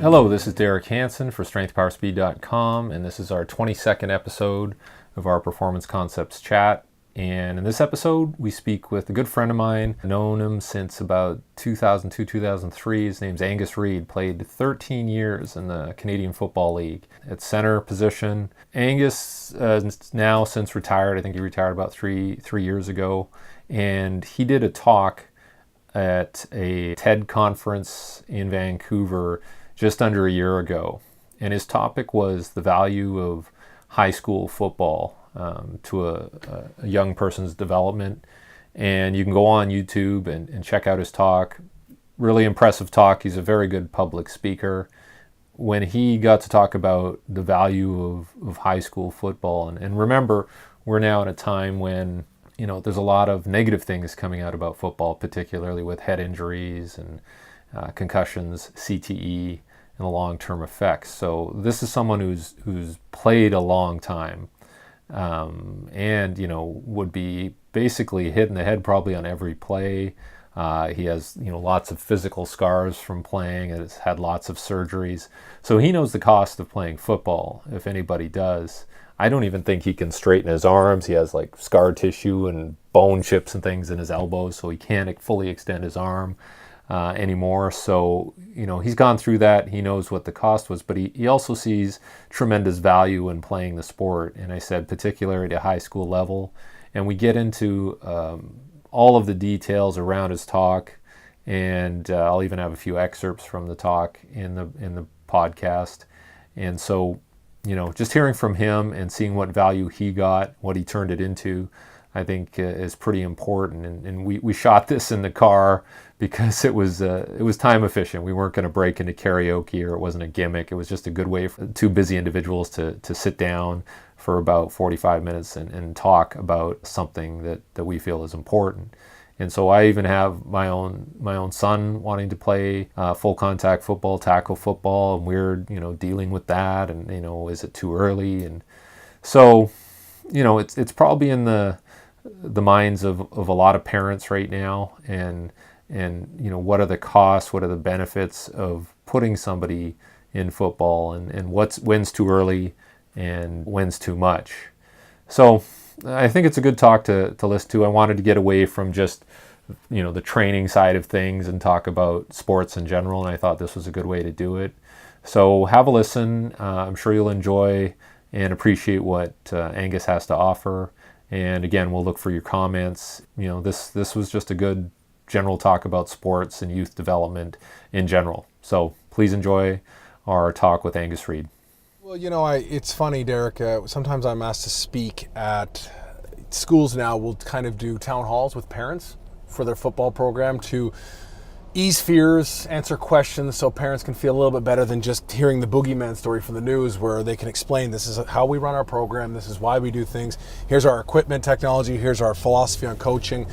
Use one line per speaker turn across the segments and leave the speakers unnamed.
Hello, this is Derek Hansen for strengthpowerspeed.com, and this is our 22nd episode of our Performance Concepts Chat. And in this episode, we speak with a good friend of mine. I've known him since about 2002, 2003. His name's Angus Reid, played 13 years in the Canadian Football League at center position. Angus now since retired. I think he retired about three years ago. And he did a talk at a TED conference in Vancouver just under a year ago. And his topic was the value of high school football to a young person's development. And you can go on YouTube and check out his talk. Really impressive talk. He's a very good public speaker. When he got to talk about the value of high school football, and remember, we're now in a time when there's a lot of negative things coming out about football, particularly with head injuries and concussions, CTE, and the long-term effects. So this is someone who's played a long time, and would be basically hit in the head probably on every play. He has lots of physical scars from playing, and has had lots of surgeries. So he knows the cost of playing football, if anybody does. I don't even think he can straighten his arms. He has like scar tissue and bone chips and things in his elbows, so he can't fully extend his arm anymore. So, he's gone through that. He knows what the cost was, but he also sees tremendous value in playing the sport. And I said, particularly at high school level. And we get into all of the details around his talk. And I'll even have a few excerpts from the talk in the podcast. And so, just hearing from him and seeing what value he got, what he turned it into, I think is pretty important. And we shot this in the car because it was time efficient. We weren't going to break into karaoke, or it wasn't a gimmick. It was just a good way for two busy individuals to sit down for about 45 minutes and talk about something that we feel is important. And so I even have my own son wanting to play full contact football, tackle football, and we're dealing with that. And is it too early? And so it's probably in the minds of a lot of parents right now. And what are the costs? What are the benefits of putting somebody in football? And when's too early and when's too much? So I think it's a good talk to listen to. I wanted to get away from just the training side of things and talk about sports in general, and I thought this was a good way to do it. So have a listen. I'm sure you'll enjoy and appreciate what Angus has to offer. And again, we'll look for your comments. This was just a good general talk about sports and youth development in general. So please enjoy our talk with Angus Reid.
Well, it's funny, Derek. Sometimes I'm asked to speak at schools now. We'll kind of do town halls with parents for their football program to ease fears, answer questions, so parents can feel a little bit better than just hearing the boogeyman story from the news, where they can explain, this is how we run our program, this is why we do things, here's our equipment technology, here's our philosophy on coaching.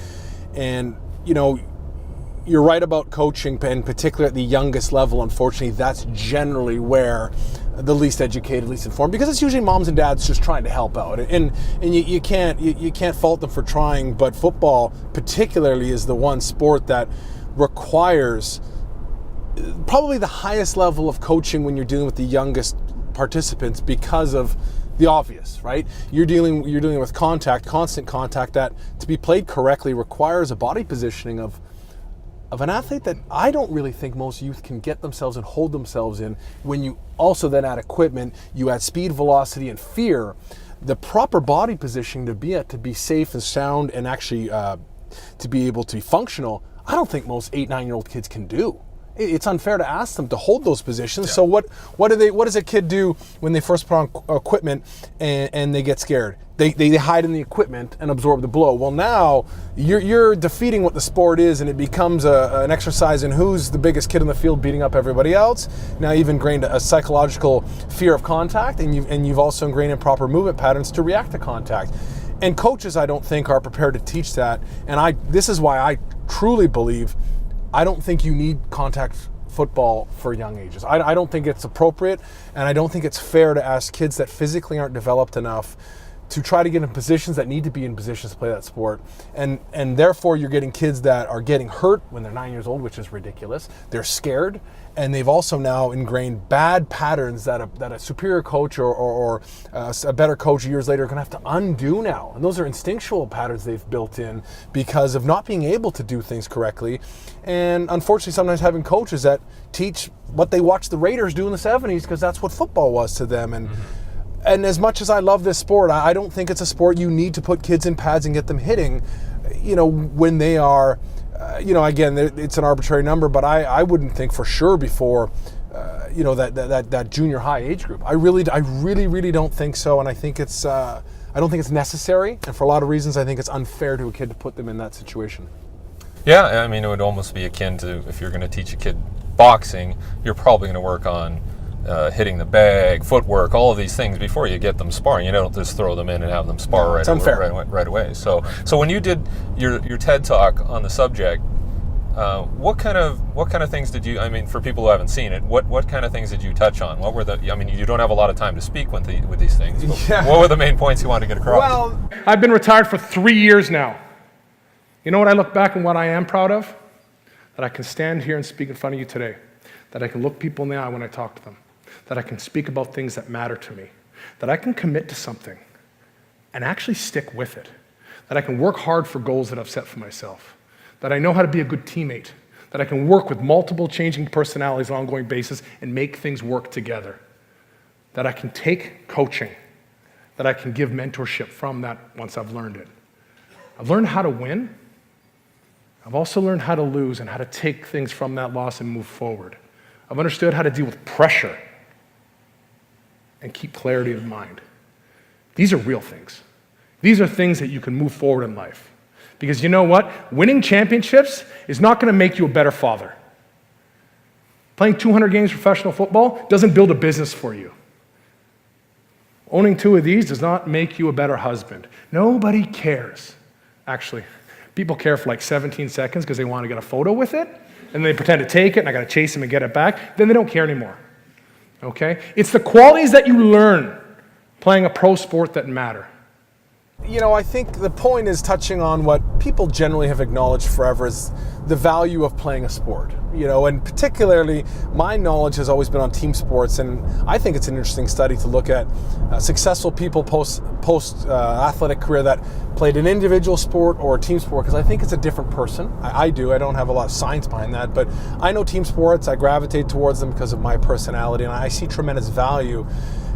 And you're right about coaching, and particularly at the youngest level, unfortunately, that's generally where the least educated, least informed, because it's usually moms and dads just trying to help out, and you can't fault them for trying. But football particularly is the one sport that requires probably the highest level of coaching when you're dealing with the youngest participants, because of the obvious, right? You're dealing with constant contact that, to be played correctly, requires a body positioning of an athlete that I don't really think most youth can get themselves and hold themselves in. When you also then add equipment, you add speed, velocity, and fear, the proper body positioning to be safe and sound, and actually to be able to be functional, I don't think most 8-9-year-old kids can do. It's unfair to ask them to hold those positions. Yeah. So what does a kid do when they first put on equipment and they get scared? They hide in the equipment and absorb the blow. Well, now you're defeating what the sport is, and it becomes an exercise in who's the biggest kid in the field beating up everybody else. Now you've ingrained a psychological fear of contact, and you've also ingrained improper movement patterns to react to contact. And coaches, I don't think, are prepared to teach that. And this is why I truly believe I don't think you need contact football for young ages. I don't think it's appropriate, and I don't think it's fair to ask kids that physically aren't developed enough to try to get in positions that need to be in positions to play that sport. And therefore you're getting kids that are getting hurt when they're 9 years old, which is ridiculous. They're scared, and they've also now ingrained bad patterns that a superior coach or a better coach years later are going to have to undo now. And those are instinctual patterns they've built in because of not being able to do things correctly. And unfortunately, sometimes having coaches that teach what they watched the Raiders do in the 70s because that's what football was to them. And as much as I love this sport, I don't think it's a sport you need to put kids in pads and get them hitting, when they are, again, it's an arbitrary number, but I wouldn't think for sure before, that junior high age group. I really don't think so, and I think I don't think it's necessary, and for a lot of reasons, I think it's unfair to a kid to put them in that situation.
Yeah, I mean, it would almost be akin to if you're going to teach a kid boxing, you're probably going to work on hitting the bag, footwork, all of these things before you get them sparring. You don't just throw them in and have them spar right away. So when you did your TED talk on the subject, what kind of things did you? I mean, for people who haven't seen it, what kind of things did you touch on? What were I mean, you don't have a lot of time to speak with these things. What were the main points you wanted to get across?
Well, I've been retired for 3 years now. You know what I look back and what I am proud of? That I can stand here and speak in front of you today. That I can look people in the eye when I talk to them. That I can speak about things that matter to me, that I can commit to something and actually stick with it, that I can work hard for goals that I've set for myself, that I know how to be a good teammate, that I can work with multiple changing personalities on an ongoing basis and make things work together, that I can take coaching, that I can give mentorship from that once I've learned it. I've learned how to win. I've also learned how to lose and how to take things from that loss and move forward. I've understood how to deal with pressure and keep clarity of mind. These are real things. These are things that you can move forward in life. Because you know what? Winning championships is not going to make you a better father. Playing 200 games of professional football doesn't build a business for you. Owning 2 of these does not make you a better husband. Nobody cares. Actually, people care for like 17 seconds because they want to get a photo with it, and they pretend to take it, and I got to chase them and get it back. Then they don't care anymore. Okay? It's the qualities that you learn playing a pro sport that matter.
I think the point is touching on what people generally have acknowledged forever is the value of playing a sport. And particularly my knowledge has always been on team sports, and I think it's an interesting study to look at successful people post athletic career that played an individual sport or a team sport, because I think it's a different person. I don't have a lot of science behind that, but I know team sports, I gravitate towards them because of my personality, and I see tremendous value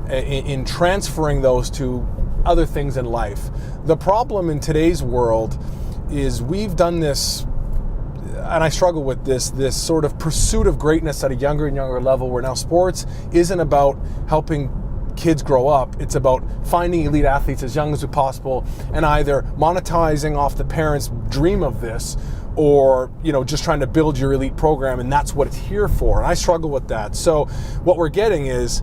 in transferring those to other things in life. The problem in today's world is we've done this, and I struggle with this sort of pursuit of greatness at a younger and younger level, where now sports isn't about helping kids grow up. It's about finding elite athletes as young as possible and either monetizing off the parents' dream of this, or just trying to build your elite program, and that's what it's here for. And I struggle with that. So what we're getting is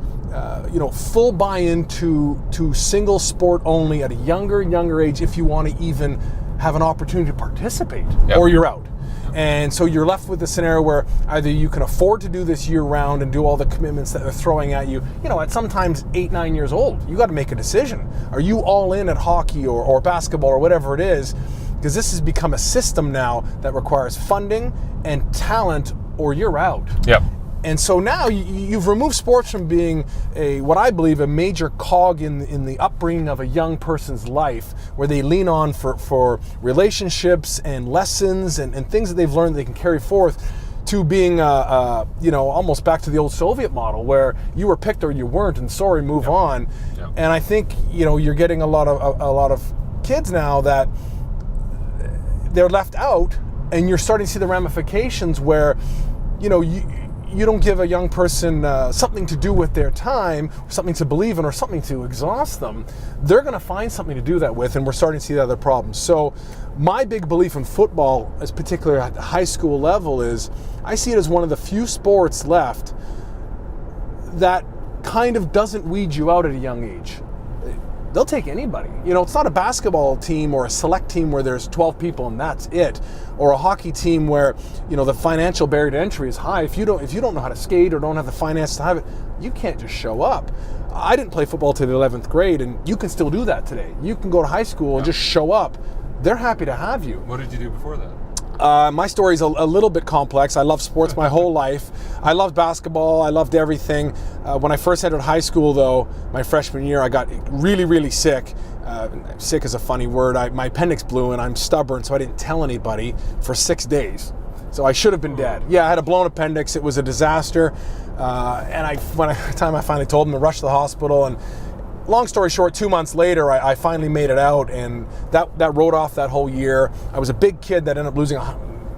full buy-in to single sport only at a younger and younger age if you want to even have an opportunity to participate. Yep. Or you're out. And so you're left with a scenario where either you can afford to do this year round and do all the commitments that they're throwing at you, at sometimes 8-9 years old. You got to make a decision. Are you all in at hockey or basketball or whatever it is? Because this has become a system now that requires funding and talent, or you're out.
Yep.
And so now you've removed sports from being what I believe a major cog in the upbringing of a young person's life, where they lean on for relationships and lessons and things that they've learned that they can carry forth, to being almost back to the old Soviet model, where you were picked or you weren't, and sorry, move on. Yep. And I think you're getting a lot of kids now that they're left out, and you're starting to see the ramifications where you don't give a young person something to do with their time, something to believe in, or something to exhaust them, they're going to find something to do that with, and we're starting to see the other problems. So my big belief in football, as particularly at the high school level, is I see it as one of the few sports left that kind of doesn't weed you out at a young age. they'll take anybody. You know, it's not a basketball team or a select team where there's 12 people and that's it, or a hockey team where, you know, the financial barrier to entry is high. If you don't know how to skate or don't have the finance to have it, you can't just show up. I didn't play football till the 11th grade, and you can still do that today. You can go to high school and just show up. They're happy to have you.
What did you do before that?
My story's a little bit complex. I loved sports my whole life. I loved basketball. I loved everything. When I first entered high school, though, my freshman year, I got really, really sick. Sick is a funny word. My appendix blew, and I'm stubborn, so I didn't tell anybody for 6 days. So I should have been dead. Yeah, I had a blown appendix. It was a disaster. And by the time I finally told them, I rushed to the hospital. And long story short, 2 months later, I finally made it out, and that wrote off that whole year. I was a big kid that ended up losing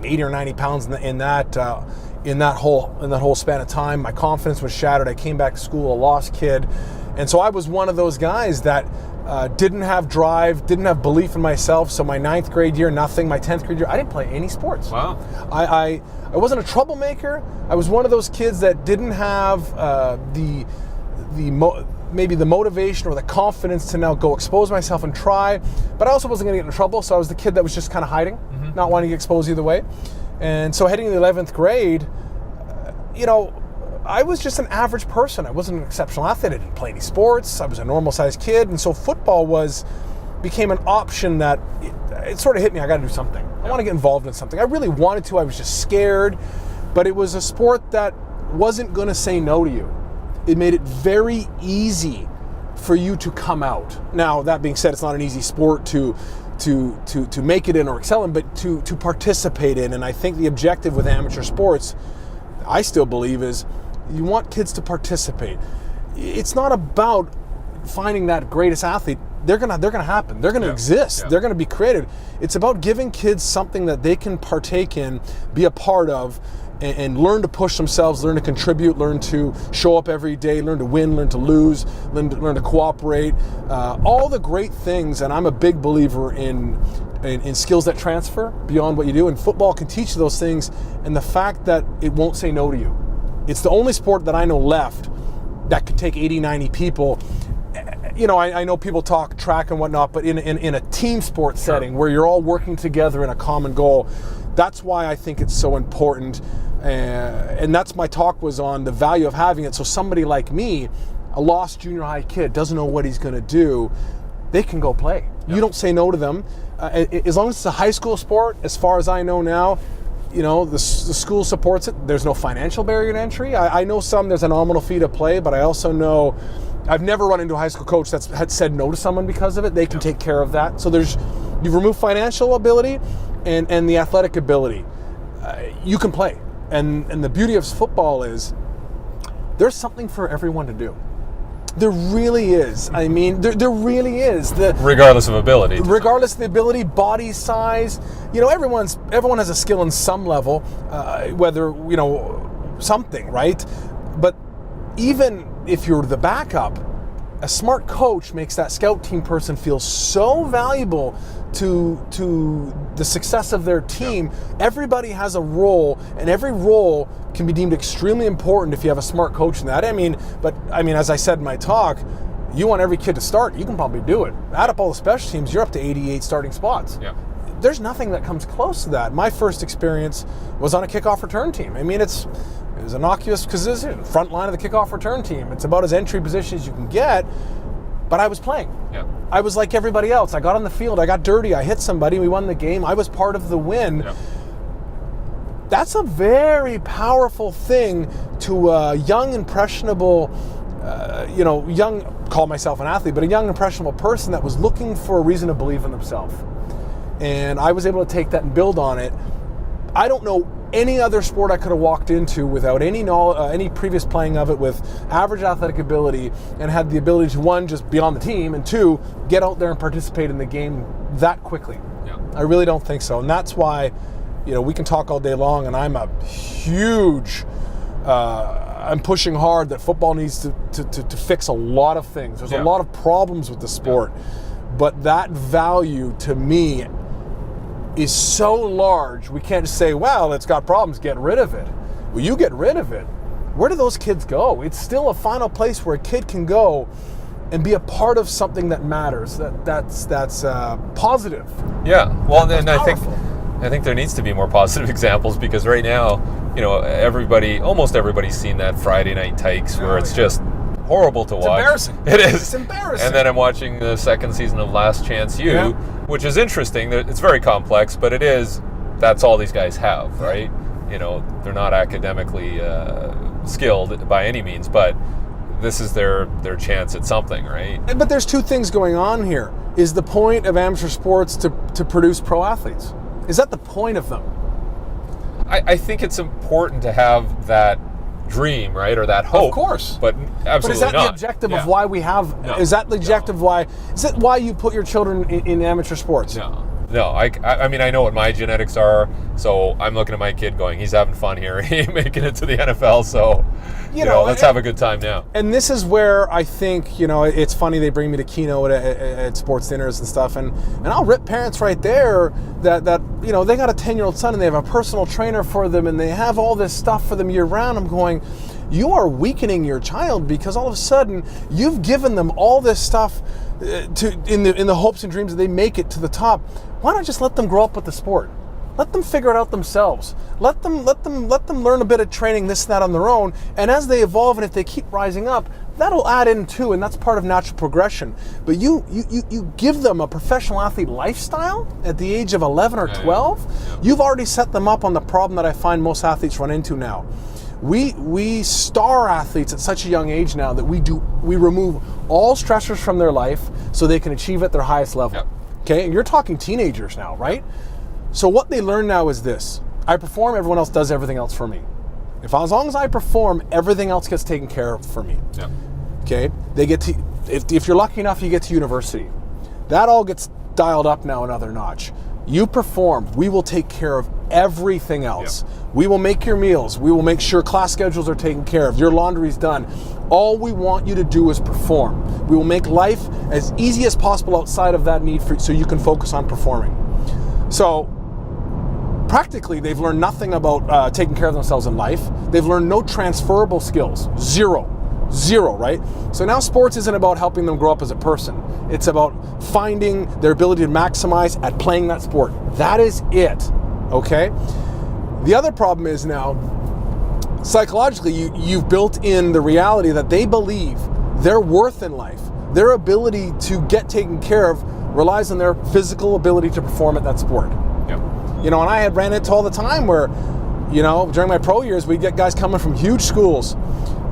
80 or 90 pounds in that whole span of time. My confidence was shattered. I came back to school a lost kid, and so I was one of those guys that didn't have drive, didn't have belief in myself. So my 9th grade year, nothing. My 10th grade year, I didn't play any sports.
Wow.
I wasn't a troublemaker. I was one of those kids that didn't have maybe the motivation or the confidence to now go expose myself and try, but I also wasn't going to get in trouble, so I was the kid that was just kind of hiding, not wanting to get exposed either way. And so heading into the 11th grade, you know, I was just an average person. I wasn't an exceptional athlete. I didn't play any sports. I was a normal-sized kid, and so football became an option that it sort of hit me. I got to do something. I want to get involved in something. I really wanted to. I was just scared, but it was a sport that wasn't going to say no to you. It made it very easy for you to come out. Now, that being said, it's not an easy sport to make it in or excel in, but to participate in. And I think the objective with amateur sports, I still believe, is you want kids to participate. It's not about finding that greatest athlete. They're gonna happen. They're gonna exist. They're gonna be created. It's about giving kids something that they can partake in, be a part of, and learn to push themselves, learn to contribute, learn to show up every day, learn to win, learn to lose, learn to cooperate. All the great things, and I'm a big believer in skills that transfer beyond what you do, and football can teach you those things, and the fact that it won't say no to you. It's the only sport that I know left that could take 80, 90 people. You know, I know people talk track and whatnot, but in a team sport setting where you're all working together in a common goal, that's why I think it's so important. And that's my talk was on the value of having it. So somebody like me, a lost junior high kid, doesn't know what he's going to do, they can go play. Yep. You don't say no to them. As long as it's a high school sport, as far as I know now, you know, the school supports it. There's no financial barrier to entry. I know there's a nominal fee to play, but I also know I've never run into a high school coach that's had said no to someone because of it. They can take care of that. So you've removed financial ability and the athletic ability. You can play. And the beauty of football is there's something for everyone to do. There really is. I mean, there really is.
Regardless of ability.
Regardless of the ability, body size. You know, everyone has a skill in some level, whether, you know, something, right? But even if you're the backup, a smart coach makes that scout team person feel so valuable to the success of their team. Everybody has a role, and every role can be deemed extremely important if you have a smart coach in that. I mean, as I said in my talk, you want every kid to start, you can probably do it. Add up all the special teams, you're up to 88 starting spots. Yeah. There's nothing that comes close to that. My first experience was on a kickoff return team. I mean, it was innocuous because it's in front line of the kickoff return team. It's about as entry position as you can get, but I was playing. Yeah. I was like everybody else. I got on the field, I got dirty, I hit somebody, we won the game, I was part of the win. Yeah. That's a very powerful thing to a young, impressionable, call myself an athlete, but a young, impressionable person that was looking for a reason to believe in themselves. And I was able to take that and build on it. I don't know any other sport I could have walked into without any knowledge, any previous playing of it, with average athletic ability, and had the ability to, one, just be on the team, and two, get out there and participate in the game that quickly. Yeah. I really don't think so. And that's why, you know, we can talk all day long, and I'm a huge, I'm pushing hard that football needs to fix a lot of things. There's a lot of problems with the sport, but that value to me is so large, we can't just say, well, it's got problems, get rid of it. Well, you get rid of it, where do those kids go? It's still a final place where a kid can go and be a part of something that matters, that's positive.
Yeah. Well, then I
powerful.
think there needs to be more positive examples, because right now, almost everybody's seen that Friday Night Tykes where it's just horrible to watch.
Embarrassing.
It is.
It's embarrassing.
And then I'm watching the second season of Last Chance U, which is interesting. It's very complex, but that's all these guys have, right? They're not academically skilled by any means, but this is their chance at something, right?
But there's two things going on here. Is the point of amateur sports to produce pro athletes? Is that the point of them?
I think it's important to have that dream, right, or that hope.
Of course.
But absolutely
But is that
not.
the objective of why we have?
No.
Is that the objective why? Is that why you put your children in amateur sports?
No. I mean, I know what my genetics are, so I'm looking at my kid going, he's having fun here. He ain't making it to the NFL, so let's have a good time now.
And this is where I think, it's funny they bring me to keynote at sports dinners and stuff, and I'll rip parents right there that they got a 10-year-old son and they have a personal trainer for them and they have all this stuff for them year round. I'm going, you are weakening your child, because all of a sudden you've given them all this stuff in the hopes and dreams that they make it to the top. Why not just let them grow up with the sport? Let them figure it out themselves. Let them learn a bit of training, this and that on their own. And as they evolve, and if they keep rising up, that'll add in too, and that's part of natural progression. But you give them a professional athlete lifestyle at the age of 11 or 12. You've already set them up on the problem that I find most athletes run into now. We star athletes at such a young age now that we remove all stressors from their life so they can achieve at their highest level.
Yep.
Okay, and you're talking teenagers now, right? So what they learn now is this: I perform, everyone else does everything else for me. As long as I perform, everything else gets taken care of for me.
Yeah.
Okay, they get to, if you're lucky enough, you get to university. That all gets dialed up now another notch. You perform, we will take care of everything else. Yep. We will make your meals. We will make sure class schedules are taken care of. Your laundry's done. All we want you to do is perform. We will make life as easy as possible outside of that need so you can focus on performing. So practically, they've learned nothing about taking care of themselves in life. They've learned no transferable skills. Zero, right? So now sports isn't about helping them grow up as a person. It's about finding their ability to maximize at playing that sport. That is it, okay? The other problem is now, psychologically, you've built in the reality that they believe their worth in life, their ability to get taken care of, relies on their physical ability to perform at that sport.
Yep.
And I had ran into all the time where, during my pro years, we'd get guys coming from huge schools,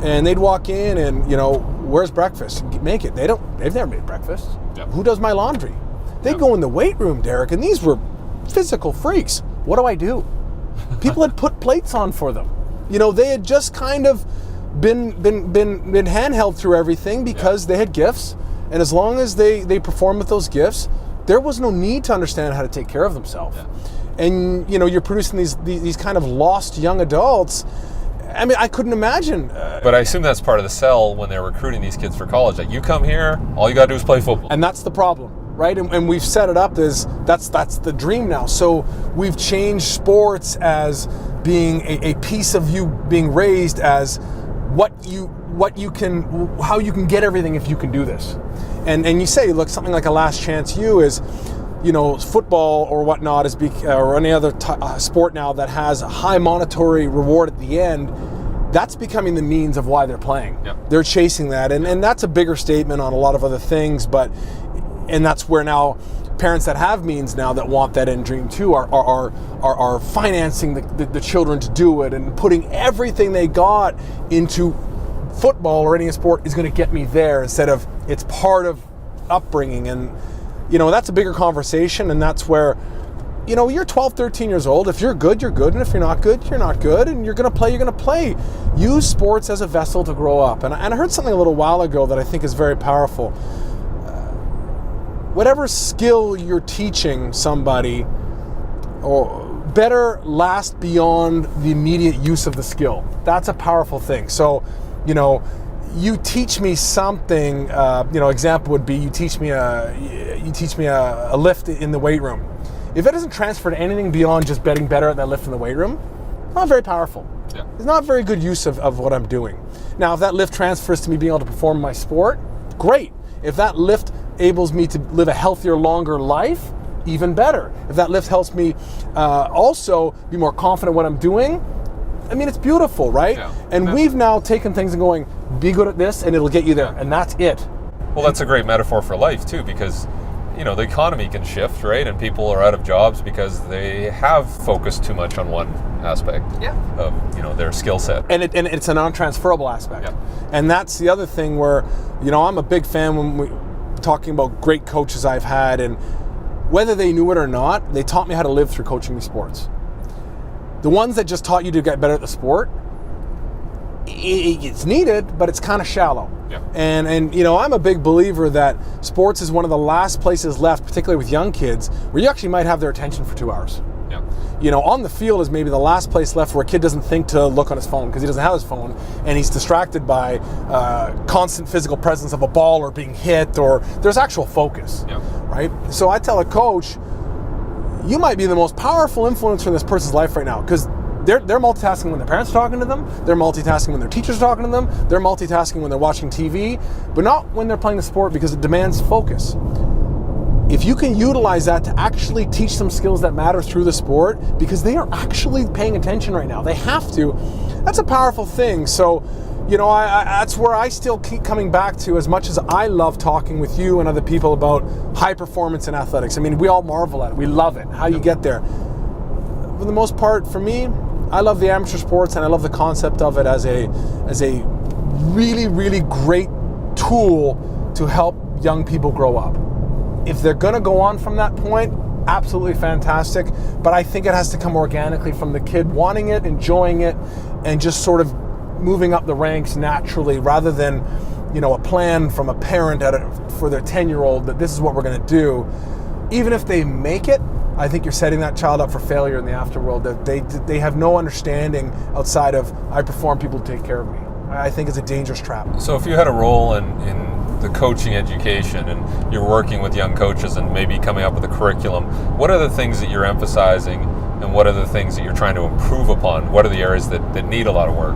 and they'd walk in and, where's breakfast? Make it. They've never made breakfast.
Yep.
Who does my laundry? They'd go in the weight room, Derek, and these were physical freaks. What do? People had put plates on for them. They had just kind of been handheld through everything because they had gifts, and as long as they performed with those gifts, there was no need to understand how to take care of themselves. Yeah. And you're producing these kind of lost young adults. I mean, I couldn't imagine.
But I assume that's part of the sell when they're recruiting these kids for college. Like, you come here, all you got to do is play football.
And that's the problem, right? And we've set it up as that's the dream now. So we've changed sports as being a piece of you being raised as how you can get everything if you can do this. And you say, look, something like a Last Chance U is, football or whatnot or any other sport now that has a high monetary reward at the end. That's becoming the means of why they're playing. Yep. They're chasing that, and that's a bigger statement on a lot of other things. And that's where now parents that have means now that want that end dream too are financing the children to do it and putting everything they got into football or any sport is going to get me there instead of it's part of upbringing. And that's a bigger conversation, and that's where you're 12, 13 years old. If you're good, you're good, and if you're not good, you're not good, and you're going to play. Use sports as a vessel to grow up. And I heard something a little while ago that I think is very powerful. Whatever skill you're teaching somebody, or better last beyond the immediate use of the skill. That's a powerful thing. So, you teach me something. Example would be you teach me a lift in the weight room. If it doesn't transfer to anything beyond just getting better at that lift in the weight room, it's not very powerful. Yeah. It's not very good use of what I'm doing. Now, if that lift transfers to me being able to perform my sport, great. If that lift enables me to live a healthier, longer life, even better. If that lift helps me also be more confident in what I'm doing, I mean, it's beautiful, right?
Yeah.
And we've now taken things and going, be good at this and it'll get you there. And that's it.
Well, that's a great metaphor for life too, because the economy can shift, right? And people are out of jobs because they have focused too much on one aspect of their skill set.
And it's a non-transferable aspect.
Yeah.
And that's the other thing where, I'm a big fan when we're talking about great coaches I've had, and whether they knew it or not, they taught me how to live through coaching these sports. The ones that just taught you to get better at the sport, it's needed, but it's kind of shallow.
Yeah.
And I'm a big believer that sports is one of the last places left, particularly with young kids, where you actually might have their attention for 2 hours.
Yeah.
On the field is maybe the last place left where a kid doesn't think to look on his phone because he doesn't have his phone, and he's distracted by constant physical presence of a ball or being hit, or there's actual focus.
Yeah.
Right? So I tell a coach, you might be the most powerful influencer in this person's life right now, because they're multitasking when their parents are talking to them, they're multitasking when their teachers are talking to them, they're multitasking when they're watching TV, but not when they're playing the sport, because it demands focus. If you can utilize that to actually teach them skills that matter through the sport, because they are actually paying attention right now, they have to, that's a powerful thing. So, that's where I still keep coming back to, as much as I love talking with you and other people about high performance in athletics. I mean, we all marvel at it. We love it. How you get there. For the most part, for me, I love the amateur sports, and I love the concept of it as a really, really great tool to help young people grow up. If they're going to go on from that point, absolutely fantastic. But I think it has to come organically from the kid wanting it, enjoying it, and just sort of moving up the ranks naturally, rather than, a plan from a parent for their 10-year-old that this is what we're going to do. Even if they make it, I think you're setting that child up for failure in the afterworld. That they have no understanding outside of, I perform, people take care of me. I think it's a dangerous trap.
So if you had a role in the coaching education, and you're working with young coaches and maybe coming up with a curriculum, what are the things that you're emphasizing, and what are the things that you're trying to improve upon? What are the areas that need a lot of work?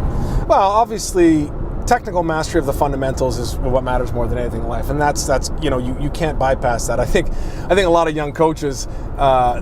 Well, obviously, technical mastery of the fundamentals is what matters more than anything in life, and that's you can't bypass that. I think a lot of young coaches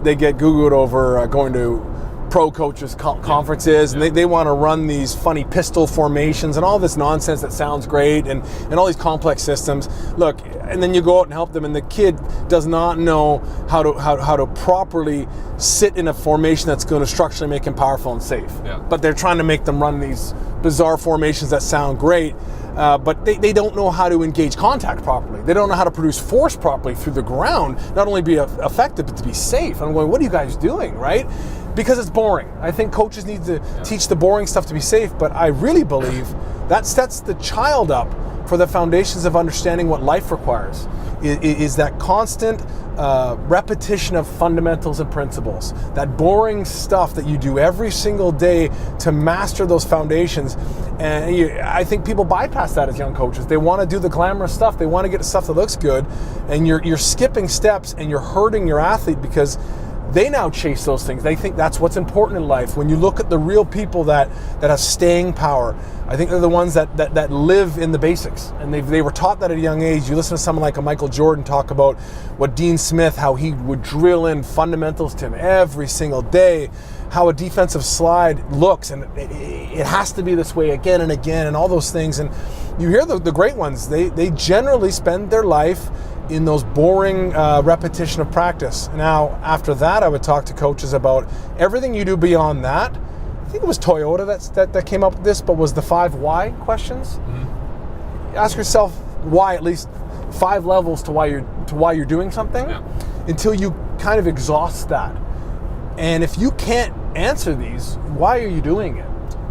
they get goo-gooed over going to pro coaches conferences, and they want to run these funny pistol formations and all this nonsense that sounds great, and all these complex systems. Look, and then you go out and help them, and the kid does not know how to properly sit in a formation that's going to structurally make him powerful and safe.
Yeah.
But they're trying to make them run these bizarre formations that sound great, but they don't know how to engage contact properly. They don't know how to produce force properly through the ground, not only be effective, but to be safe. I'm going, what are you guys doing, right? Because it's boring. I think coaches need to teach the boring stuff to be safe, but I really believe that sets the child up for the foundations of understanding what life requires, is that constant repetition of fundamentals and principles, that boring stuff that you do every single day to master those foundations. And I think people bypass that as young coaches. They want to do the glamorous stuff. They want to get the stuff that looks good, and you're skipping steps, and you're hurting your athlete, because they now chase those things. They think that's what's important in life. When you look at the real people that have staying power, I think they're the ones that live in the basics. And they were taught that at a young age. You listen to someone like a Michael Jordan talk about what Dean Smith, how he would drill in fundamentals to him every single day, how a defensive slide looks, and it has to be this way again and again, and all those things. And you hear the great ones, they generally spend their life in those boring repetition of practice. Now, after that, I would talk to coaches about everything you do beyond that. I think it was Toyota that came up with this, but was the 5 why questions. Mm-hmm. Ask yourself why, at least 5 levels to why you're doing something, until you kind of exhaust that. And if you can't answer these, why are you doing it?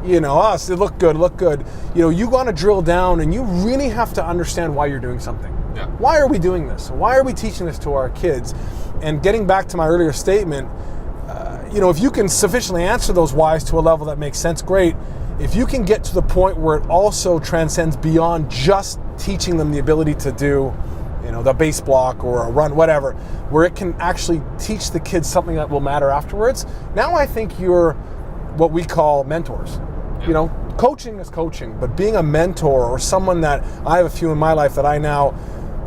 It look good. You want to drill down, and you really have to understand why you're doing something. Yeah. Why are we doing this? Why are we teaching this to our kids? And getting back to my earlier statement, if you can sufficiently answer those whys to a level that makes sense, great. If you can get to the point where it also transcends beyond just teaching them the ability to do, the base block or a run, whatever, where it can actually teach the kids something that will matter afterwards, now I think you're what we call mentors. Yeah. Coaching is coaching, but being a mentor, or someone that I have a few in my life that I now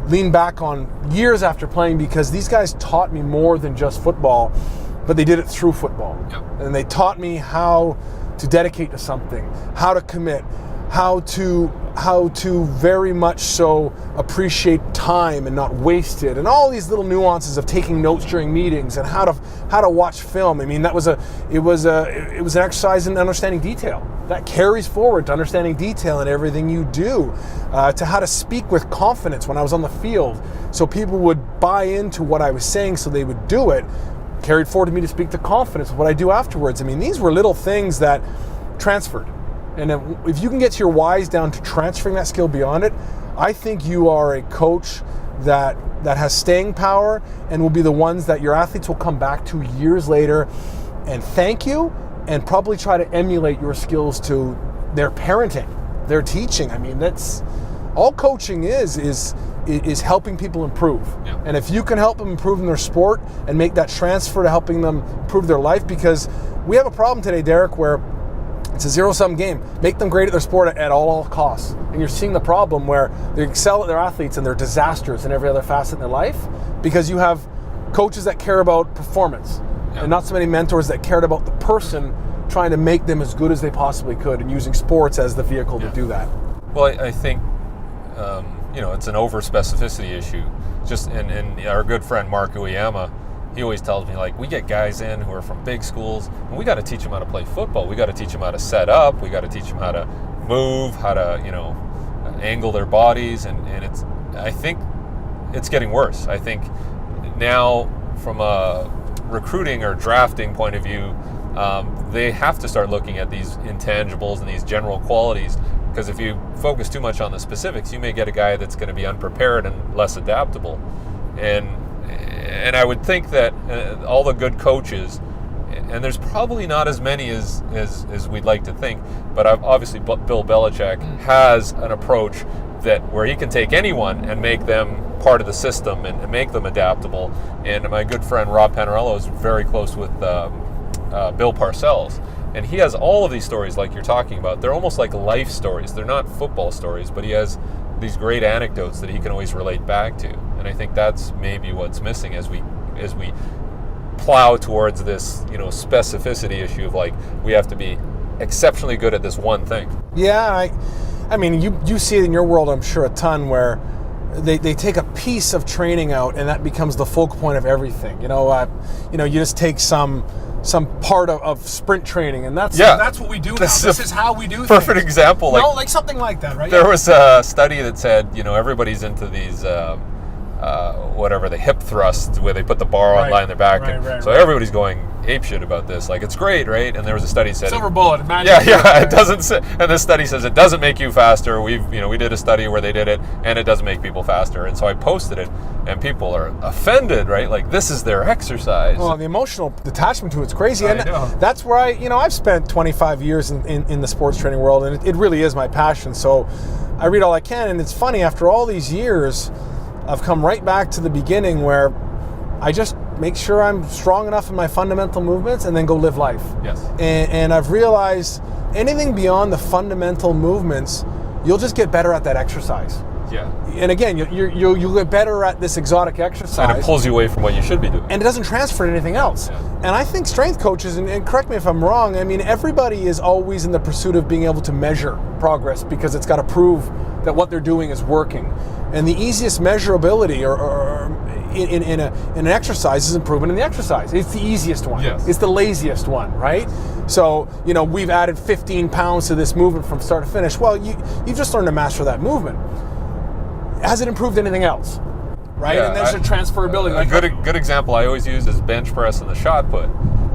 lean back on years after playing, because these guys taught me more than just football, but they did it through football.
Yep.
And they taught me how to dedicate to something, how to commit, how to very much so appreciate time and not waste it, and all these little nuances of taking notes during meetings and how to watch film. I mean, it was an exercise in understanding detail that carries forward to understanding detail in everything you do, to how to speak with confidence when I was on the field, so people would buy into what I was saying, so they would do it. Carried forward to me to speak to confidence with what I do afterwards. I mean, these were little things that transferred. And if you can get your whys down to transferring that skill beyond it, I think you are a coach that has staying power, and will be the ones that your athletes will come back to years later and thank you, and probably try to emulate your skills to their parenting, their teaching. I mean, that's all coaching is helping people improve.
Yeah.
And if you can help them improve in their sport and make that transfer to helping them improve their life, because we have a problem today, Derek, where it's a zero-sum game. Make them great at their sport at all costs. And you're seeing the problem where they excel at their athletes and they're disasters in every other facet in their life, because you have coaches that care about performance, and not so many mentors that cared about the person, trying to make them as good as they possibly could, and using sports as the vehicle to do that.
Well, I think it's an over-specificity issue. And our good friend Mark Uyama, he always tells me, like, we get guys in who are from big schools, and we got to teach them how to play football. We got to teach them how to set up. We got to teach them how to move, how to angle their bodies, and I think it's getting worse. I think now, from a recruiting or drafting point of view, they have to start looking at these intangibles and these general qualities, because if you focus too much on the specifics, you may get a guy that's going to be unprepared and less adaptable. And I would think that all the good coaches, and there's probably not as many as we'd like to think, but obviously Bill Belichick has an approach where he can take anyone and make them part of the system and make them adaptable. And my good friend Rob Panarello is very close with Bill Parcells, and he has all of these stories like you're talking about. They're almost like life stories. They're not football stories, but he has these great anecdotes that he can always relate back to. And I think that's maybe what's missing as we plow towards this specificity issue of, like, we have to be exceptionally good at this one thing.
Yeah, I mean, you see it in your world, I'm sure, a ton, where they take a piece of training out and that becomes the focal point of everything. You just take some part of sprint training, and that's what we do now. This is how we do things.
Perfect example.
Like something like that, right?
There was a study that said, everybody's into these the hip thrusts where they put the bar on line their back. So everybody's going apeshit about this. Like, it's great, right? And there was a study that said
silver bullet.
It doesn't say, and this study says it doesn't make you faster. We did a study where they did it, and it doesn't make people faster. And so I posted it, and people are offended, right? Like, this is their exercise.
Well, the emotional detachment to it's crazy.
I know.
That's where I've spent 25 years in the sports training world, and it really is my passion. So I read all I can, and it's funny, after all these years, I've come right back to the beginning, where I just make sure I'm strong enough in my fundamental movements and then go live life.
Yes.
And I've realized anything beyond the fundamental movements, you'll just get better at that exercise.
Yeah.
And again, you'll get better at this exotic exercise.
And it pulls you away from what you should be doing.
And it doesn't transfer to anything else.
Yeah.
And I think strength coaches, and correct me if I'm wrong, I mean, everybody is always in the pursuit of being able to measure progress, because it's got to prove that what they're doing is working. And the easiest measurability or in an exercise is improvement in the exercise. It's the easiest one.
Yes.
It's the laziest one, right? So, we've added 15 pounds to this movement from start to finish. Well, you just learned to master that movement. Has it improved anything else? Right?
Yeah,
and there's a transferability.
A good example I always use is bench press and the shot put.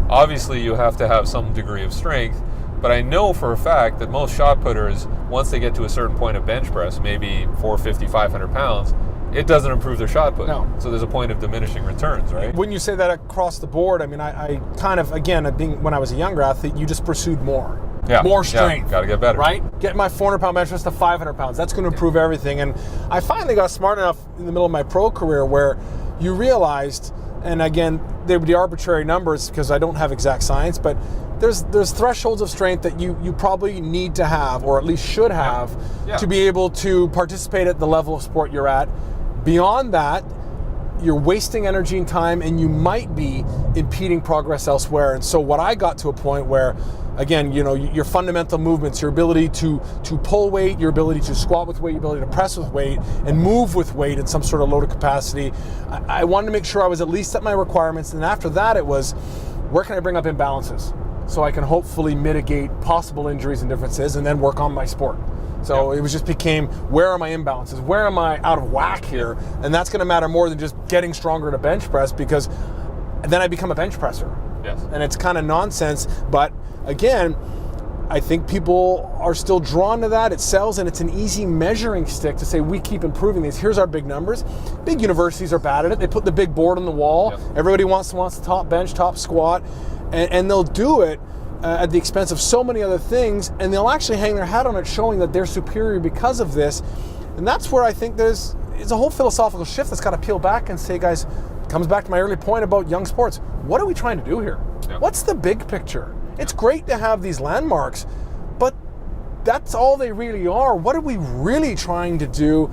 Obviously, you have to have some degree of strength, but I know for a fact that most shot putters, once they get to a certain point of bench press, maybe 450, 500 pounds, it doesn't improve their shot put.
No.
So there's a point of diminishing returns, right?
Wouldn't you say that across the board? I mean, I kind of, again, when I was a younger athlete, you just pursued more.
Yeah.
More strength.
Got to get better.
Right? Get my 400-pound bench press to 500 pounds. That's going to improve everything. And I finally got smart enough in the middle of my pro career where you realized, and again, they would be arbitrary numbers because I don't have exact science, but there's thresholds of strength that you probably need to have, or at least should have, to be able to participate at the level of sport you're at. Beyond that, you're wasting energy and time, and you might be impeding progress elsewhere. And so what I got to a point where, again, your fundamental movements, your ability to pull weight, your ability to squat with weight, your ability to press with weight, and move with weight in some sort of loaded capacity, I wanted to make sure I was at least at my requirements. And after that, it was, where can I bring up imbalances so I can hopefully mitigate possible injuries and differences, and then work on my sport. So it just became, where are my imbalances? Where am I out of whack here? And that's going to matter more than just getting stronger to bench press, because then I become a bench presser.
Yes.
And it's kind of nonsense. But again, I think people are still drawn to that. It sells, and it's an easy measuring stick to say, we keep improving these. Here's our big numbers. Big universities are bad at it. They put the big board on the wall.
Yep.
Everybody wants the top bench, top squat, and they'll do it at the expense of so many other things, and they'll actually hang their hat on it, showing that they're superior because of this. And that's where I think it's a whole philosophical shift that's got to peel back and say, guys, comes back to my early point about young sports. What are we trying to do here?
Yeah.
What's the big picture? It's great to have these landmarks, but that's all they really are. What are we really trying to do?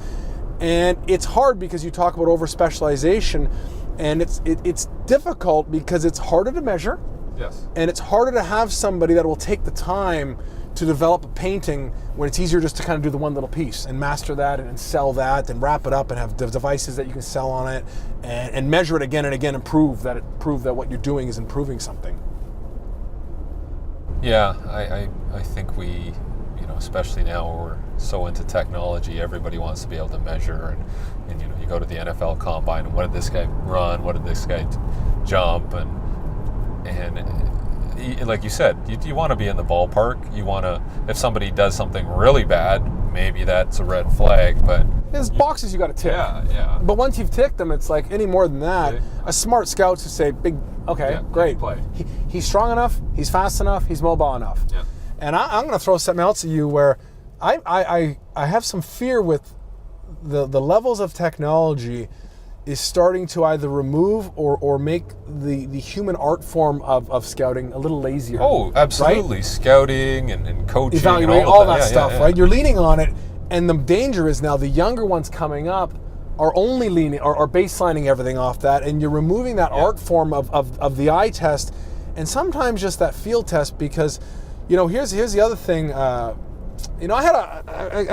And it's hard, because you talk about over-specialization, and it's difficult because it's harder to measure.
Yes.
And it's harder to have somebody that will take the time to develop a painting, when it's easier just to kind of do the one little piece and master that and sell that and wrap it up and have devices that you can sell on it and measure it again and again and prove that what you're doing is improving something.
Yeah, I think we, especially now where we're so into technology, everybody wants to be able to measure, and you go to the NFL combine, and what did this guy run? What did this guy jump? And like you said, you want to be in the ballpark. You want to, if somebody does something really bad, maybe that's a red flag, but
There's boxes you got to tick.
Yeah.
But once you've ticked them, it's like any more than that. A smart scout to say, great.
Play.
He's strong enough, he's fast enough, he's mobile enough.
Yeah.
And I'm going to throw something else at you where I have some fear with the levels of technology is starting to either remove or make the human art form of scouting a little lazier.
Oh, absolutely.
Right?
Scouting and coaching.
Evaluate
and
all that stuff,
yeah.
right? You're leaning on it, and the danger is now the younger ones coming up are only leaning or baselining everything off that, and you're removing that art form of the eye test, and sometimes just that field test, because, here's the other thing. I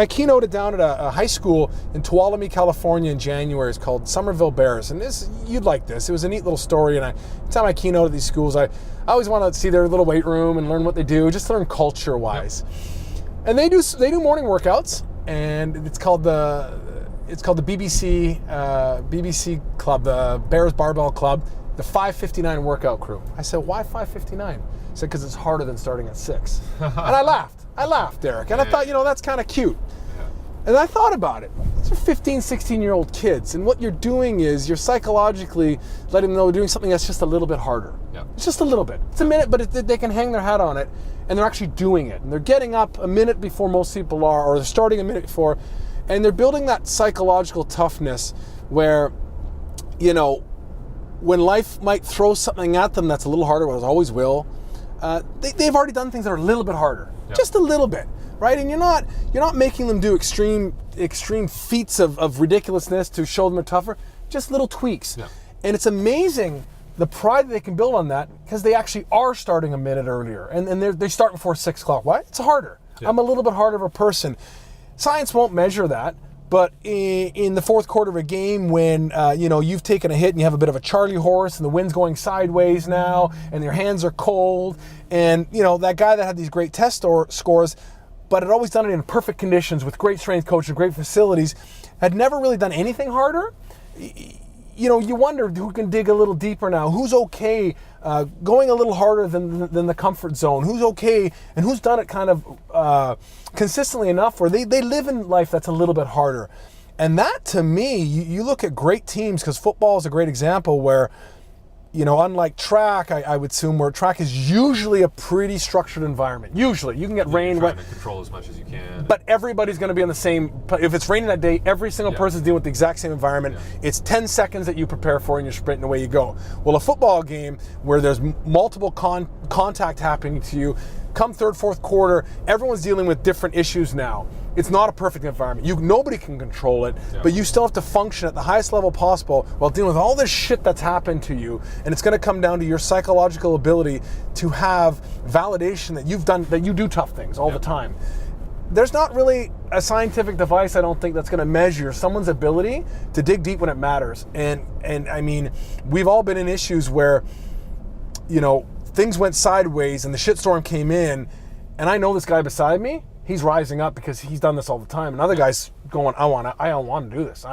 keynoted down at a high school in Tuolumne, California in January. It's called Somerville Bears. And you'd like this. It was a neat little story. And every time I keynote at these schools, I always want to see their little weight room and learn what they do, just learn culture-wise. Yep. And they do morning workouts, and it's called the BBC Club, the Bears Barbell Club, the 5:59 workout crew. I said, why 5:59? He said, because it's harder than starting at 6. And I laughed, Derek. And I thought, that's kind of cute. Yeah. And I thought about it. These are 15, 16-year-old kids. And what you're doing is you're psychologically letting them know they're doing something that's just a little bit harder. Yeah. It's just a little bit. It's a minute, but they can hang their hat on it. And they're actually doing it. And they're getting up a minute before most people are, or they're starting a minute before. And they're building that psychological toughness where, when life might throw something at them that's a little harder, well, it always will, they've already done things that are a little bit harder. Yep. Just a little bit, right? And you're not making them do extreme feats of ridiculousness to show them they're tougher. Just little tweaks. Yep. And it's amazing the pride that they can build on that, because they actually are starting a minute earlier, and they start before 6 o'clock. Why? It's harder. Yep. I'm a little bit harder of a person. Science won't measure that. But in the fourth quarter of a game, when you've taken a hit and you have a bit of a Charlie horse and the wind's going sideways now and your hands are cold, and that guy that had these great test scores, but had always done it in perfect conditions with great strength coaches, great facilities, had never really done anything harder. You wonder who can dig a little deeper now. Who's okay going a little harder than the comfort zone? Who's okay and who's done it kind of consistently enough where they live in life that's a little bit harder? And that, to me, you look at great teams, because football is a great example where, unlike track, I would assume, where track is usually a pretty structured environment. Usually. You can get rain.
Trying to control as much as you can.
But everybody's going to be on the same, if it's raining that day, every single person's dealing with the exact same environment. Yeah. It's 10 seconds that you prepare for and you're sprinting away you go. Well, a football game where there's multiple contact happening to you, come third, fourth quarter, everyone's dealing with different issues now. It's not a perfect environment. Nobody can control it, but you still have to function at the highest level possible while dealing with all this shit that's happened to you. And it's going to come down to your psychological ability to have validation that you've done, that you do tough things all the time. There's not really a scientific device, I don't think, that's going to measure someone's ability to dig deep when it matters. And I mean, we've all been in issues where, things went sideways and the shitstorm came in, and I know this guy beside me, he's rising up because he's done this all the time. Another guy's going, I don't want to do this.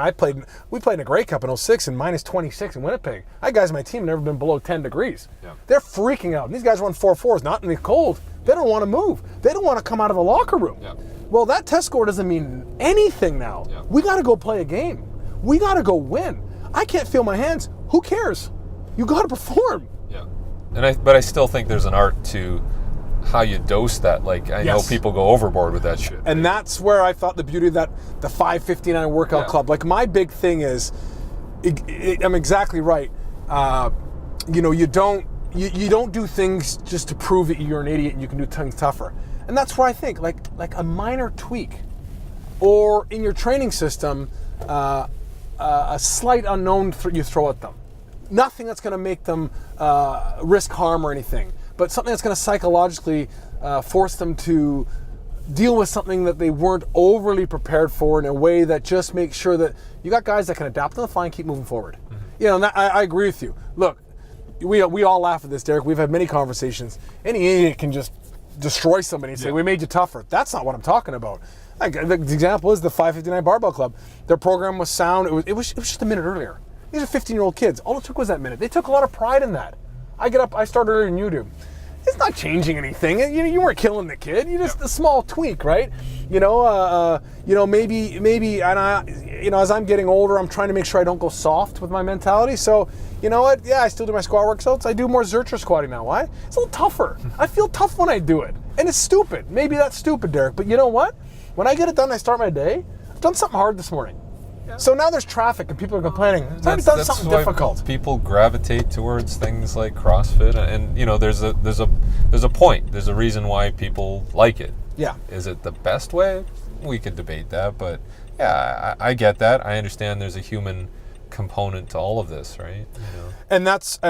We played in a Grey Cup in 06 and minus 26 in Winnipeg. I had guys on my team never been below 10 degrees. Yeah. They're freaking out. These guys run 4.4s, not in the cold. They don't want to move. They don't want to come out of the locker room. Yeah. Well, that test score doesn't mean anything now. Yeah. We got to go play a game. We got to go win. I can't feel my hands. Who cares? You got to perform.
Yeah. But I still think there's an art to how you dose that. Like, I know people go overboard with that shit.
And that's where I thought the beauty of that, the 5:59 workout club. Like, my big thing is, I'm exactly right. You don't do things just to prove that you're an idiot and you can do things tougher. And that's where I think, like a minor tweak, or in your training system, a slight unknown you throw at them. Nothing that's going to make them risk harm or anything, but something that's going to psychologically force them to deal with something that they weren't overly prepared for in a way that just makes sure that you got guys that can adapt on the fly and keep moving forward. Mm-hmm. And I agree with you. Look, we all laugh at this, Derek. We've had many conversations. Any idiot can just destroy somebody and say, we made you tougher. That's not what I'm talking about. Like, the example is the 5:59 Barbell Club. Their program was sound. It was just a minute earlier. These are 15-year-old kids. All it took was that minute. They took a lot of pride in that. I get up, I start earlier than you do. It's not changing anything. You weren't killing the kid. You just a small tweak, right? Maybe, and as I'm getting older, I'm trying to make sure I don't go soft with my mentality. So, you know what? Yeah, I still do my squat workouts. I do more Zercher squatting now. Why? It's a little tougher. I feel tough when I do it, and it's stupid. Maybe that's stupid, Derek. But you know what? When I get it done, I start my day. I've done something hard this morning. So now there's traffic and people are complaining. I've done something difficult.
People gravitate towards things like CrossFit, and there's a point. There's a reason why people like it. Yeah. Is it the best way? We could debate that, but yeah, I get that. I understand there's a human component to all of this, right?
And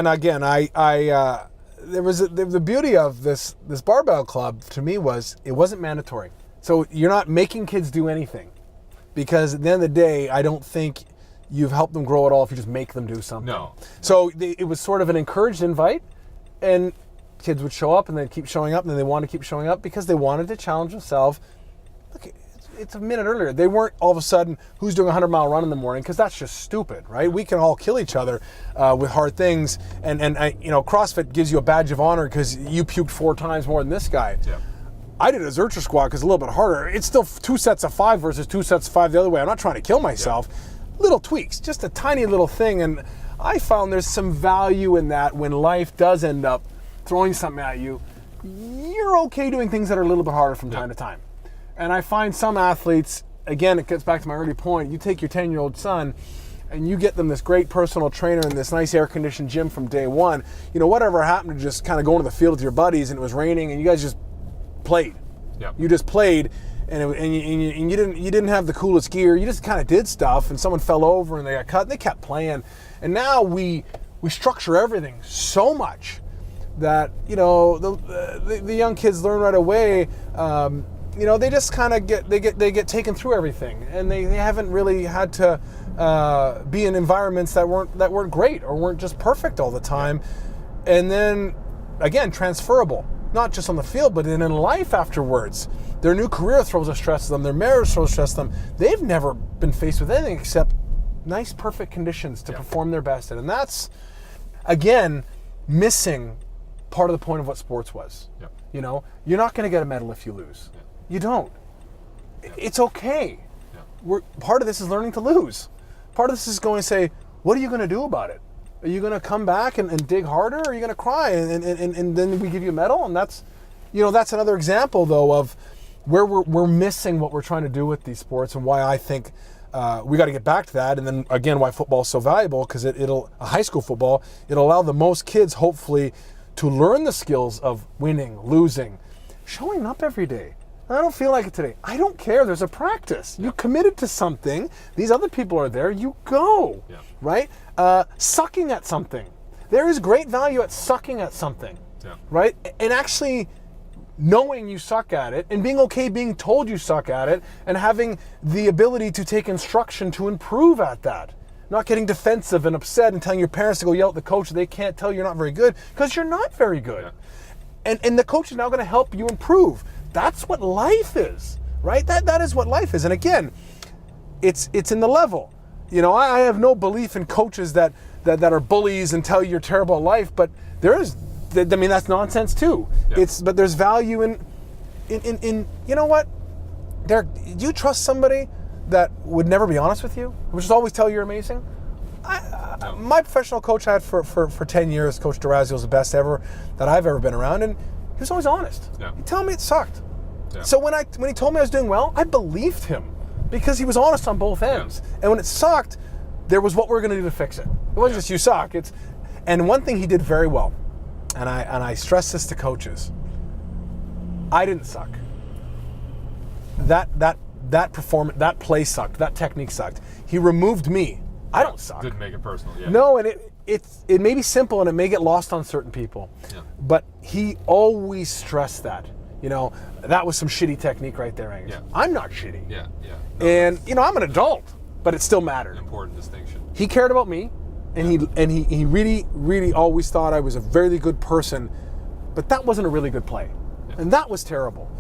again, the beauty of this barbell club to me was it wasn't mandatory. So you're not making kids do anything. Because at the end of the day, I don't think you've helped them grow at all if you just make them do something. No. So it was sort of an encouraged invite, and kids would show up and they'd keep showing up, and then they wanted to keep showing up because they wanted to challenge themselves. Look, it's a minute earlier. They weren't all of a sudden, who's doing a 100-mile run in the morning, because that's just stupid, right? We can all kill each other with hard things, and CrossFit gives you a badge of honor because you puked 4 times more than this guy. Yeah. I did a Zercher squat because it's a little bit harder. It's still 2 sets of 5 versus 2 sets of 5 the other way. I'm not trying to kill myself. Yeah. Little tweaks, just a tiny little thing. And I found there's some value in that when life does end up throwing something at you. You're okay doing things that are a little bit harder from time to time. And I find some athletes, again, it gets back to my early point, you take your 10-year-old son and you get them this great personal trainer in this nice air-conditioned gym from day one. Whatever happened to just kind of going to the field with your buddies and it was raining and you guys just played. Yep. You just played, and you didn't have the coolest gear. You just kind of did stuff, and someone fell over and they got cut. And they kept playing, and now we structure everything so much that the young kids learn right away. They just kind of get taken through everything, and they haven't really had to be in environments that weren't great or weren't just perfect all the time. And then again, transferable. Not just on the field, but in life afterwards. Their new career throws a stress to them. Their marriage throws stress to them. They've never been faced with anything except nice, perfect conditions to perform their best in. And that's, again, missing part of the point of what sports was. Yeah. You're not going to get a medal if you lose. Yeah. You don't. Yeah. It's okay. Yeah. Part of this is learning to lose. Part of this is going to say, what are you going to do about it? Are you going to come back and dig harder, or are you going to cry and then we give you a medal? And that's another example, though, of where we're missing what we're trying to do with these sports, and why I think we got to get back to that. And then, again, why football is so valuable, because high school football, it'll allow the most kids, hopefully, to learn the skills of winning, losing, showing up every day. I don't feel like it today. I don't care. There's a practice. You committed to something. These other people are there. You go, right? Sucking at something. There is great value at sucking at something, right? And actually knowing you suck at it and being okay being told you suck at it and having the ability to take instruction to improve at that. Not getting defensive and upset and telling your parents to go yell at the coach they can't tell you're not very good, because you're not very good. And the coach is now going to help you improve. That's what life is, right? That is what life is. And again, it's in the level. You know, I have no belief in coaches that are bullies and tell you you're terrible at life, but there is, I mean, that's nonsense too. But there's value in you know what? Do you trust somebody that would never be honest with you, would just always tell you you're amazing? My professional coach I had for 10 years, Coach Durazio, was the best ever that I've ever been around, and he was always honest. He'd tell me it sucked. So when he told me I was doing well, I believed him because he was honest on both ends. And when it sucked, there was what we're going to do to fix it. It wasn't just you suck. And one thing he did very well, and I stress this to coaches, I didn't suck. That performance, that play sucked, that technique sucked. He removed me. I don't suck.
Didn't make it personal.
No, and it may be simple and it may get lost on certain people. But he always stressed that. You know, that was some shitty technique right there, Angus. I'm not shitty.
No,
and you know, I'm an adult, but it still mattered.
Important distinction.
He cared about me, and he really, really always thought I was a very good person, but that wasn't a really good play. And that was terrible.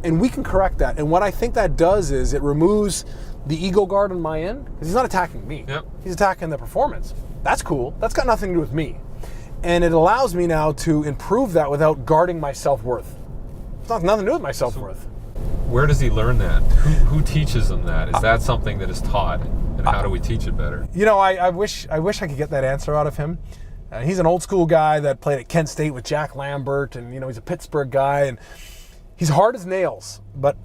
And we can correct that. And what I think that does is it removes the ego guard on my end, because he's not attacking me. He's attacking the performance. That's cool. That's got nothing to do with me. And it allows me now to improve that without guarding my self-worth. It's not nothing to do with my self-worth.
Where does he learn that? Who teaches him that? Is that something that is taught? And how do we teach it better?
You know, I wish I could get that answer out of him. He's an old school guy that played at Kent State with Jack Lambert, and you know, he's a Pittsburgh guy, and he's hard as nails. But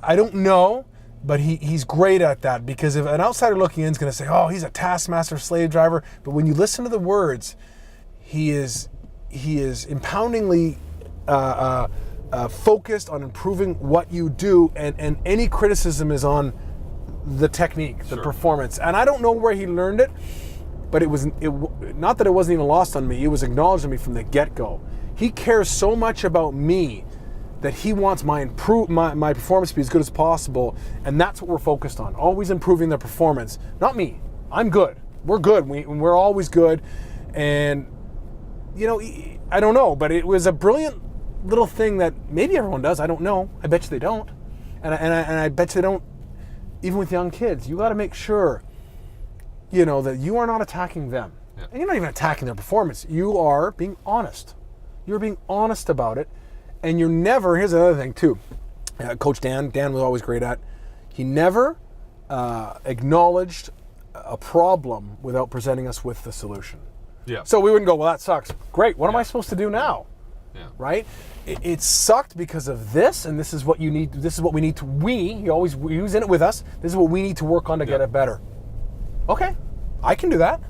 I don't know, but he's great at that, because if an outsider looking in is going to say, oh, he's a taskmaster slave driver, but when you listen to the words, he is impoundingly focused on improving what you do, and any criticism is on the technique, the performance. And I don't know where he learned it, but it not that it wasn't even lost on me, it was acknowledged to me from the get-go. He cares so much about me that he wants my performance to be as good as possible, and that's what we're focused on, always improving the performance. Not me. I'm good. We're good. We're always good. And, you know, I don't know, but it was a brilliant little thing that maybe everyone does. I don't know. I bet you they don't. And I bet you they don't, even with young kids. You got to make sure, you know, that you are not attacking them. And you're not even attacking their performance. You are being honest. You're being honest about it. And you're never, here's another thing too, Coach Dan was always great at, he never acknowledged a problem without presenting us with the solution. So we wouldn't go, well, that sucks. Great, what am I supposed to do now? Right? It sucked because of this, and this is what you need, this is what we need to, he was in it with us, this is what we need to work on to get it better. Okay, I can do that.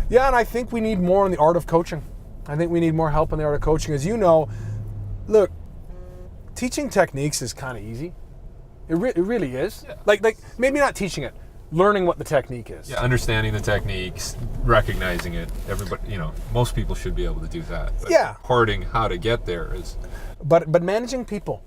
And I think we need more in the art of coaching. I think we need more help in the art of coaching. As you know, look, teaching techniques is kind of easy. It really is. Like maybe not teaching it, learning what the technique is.
Understanding the techniques, recognizing it. Everybody, you know, most people should be able to do that. But imparting how to get there is.
But managing people.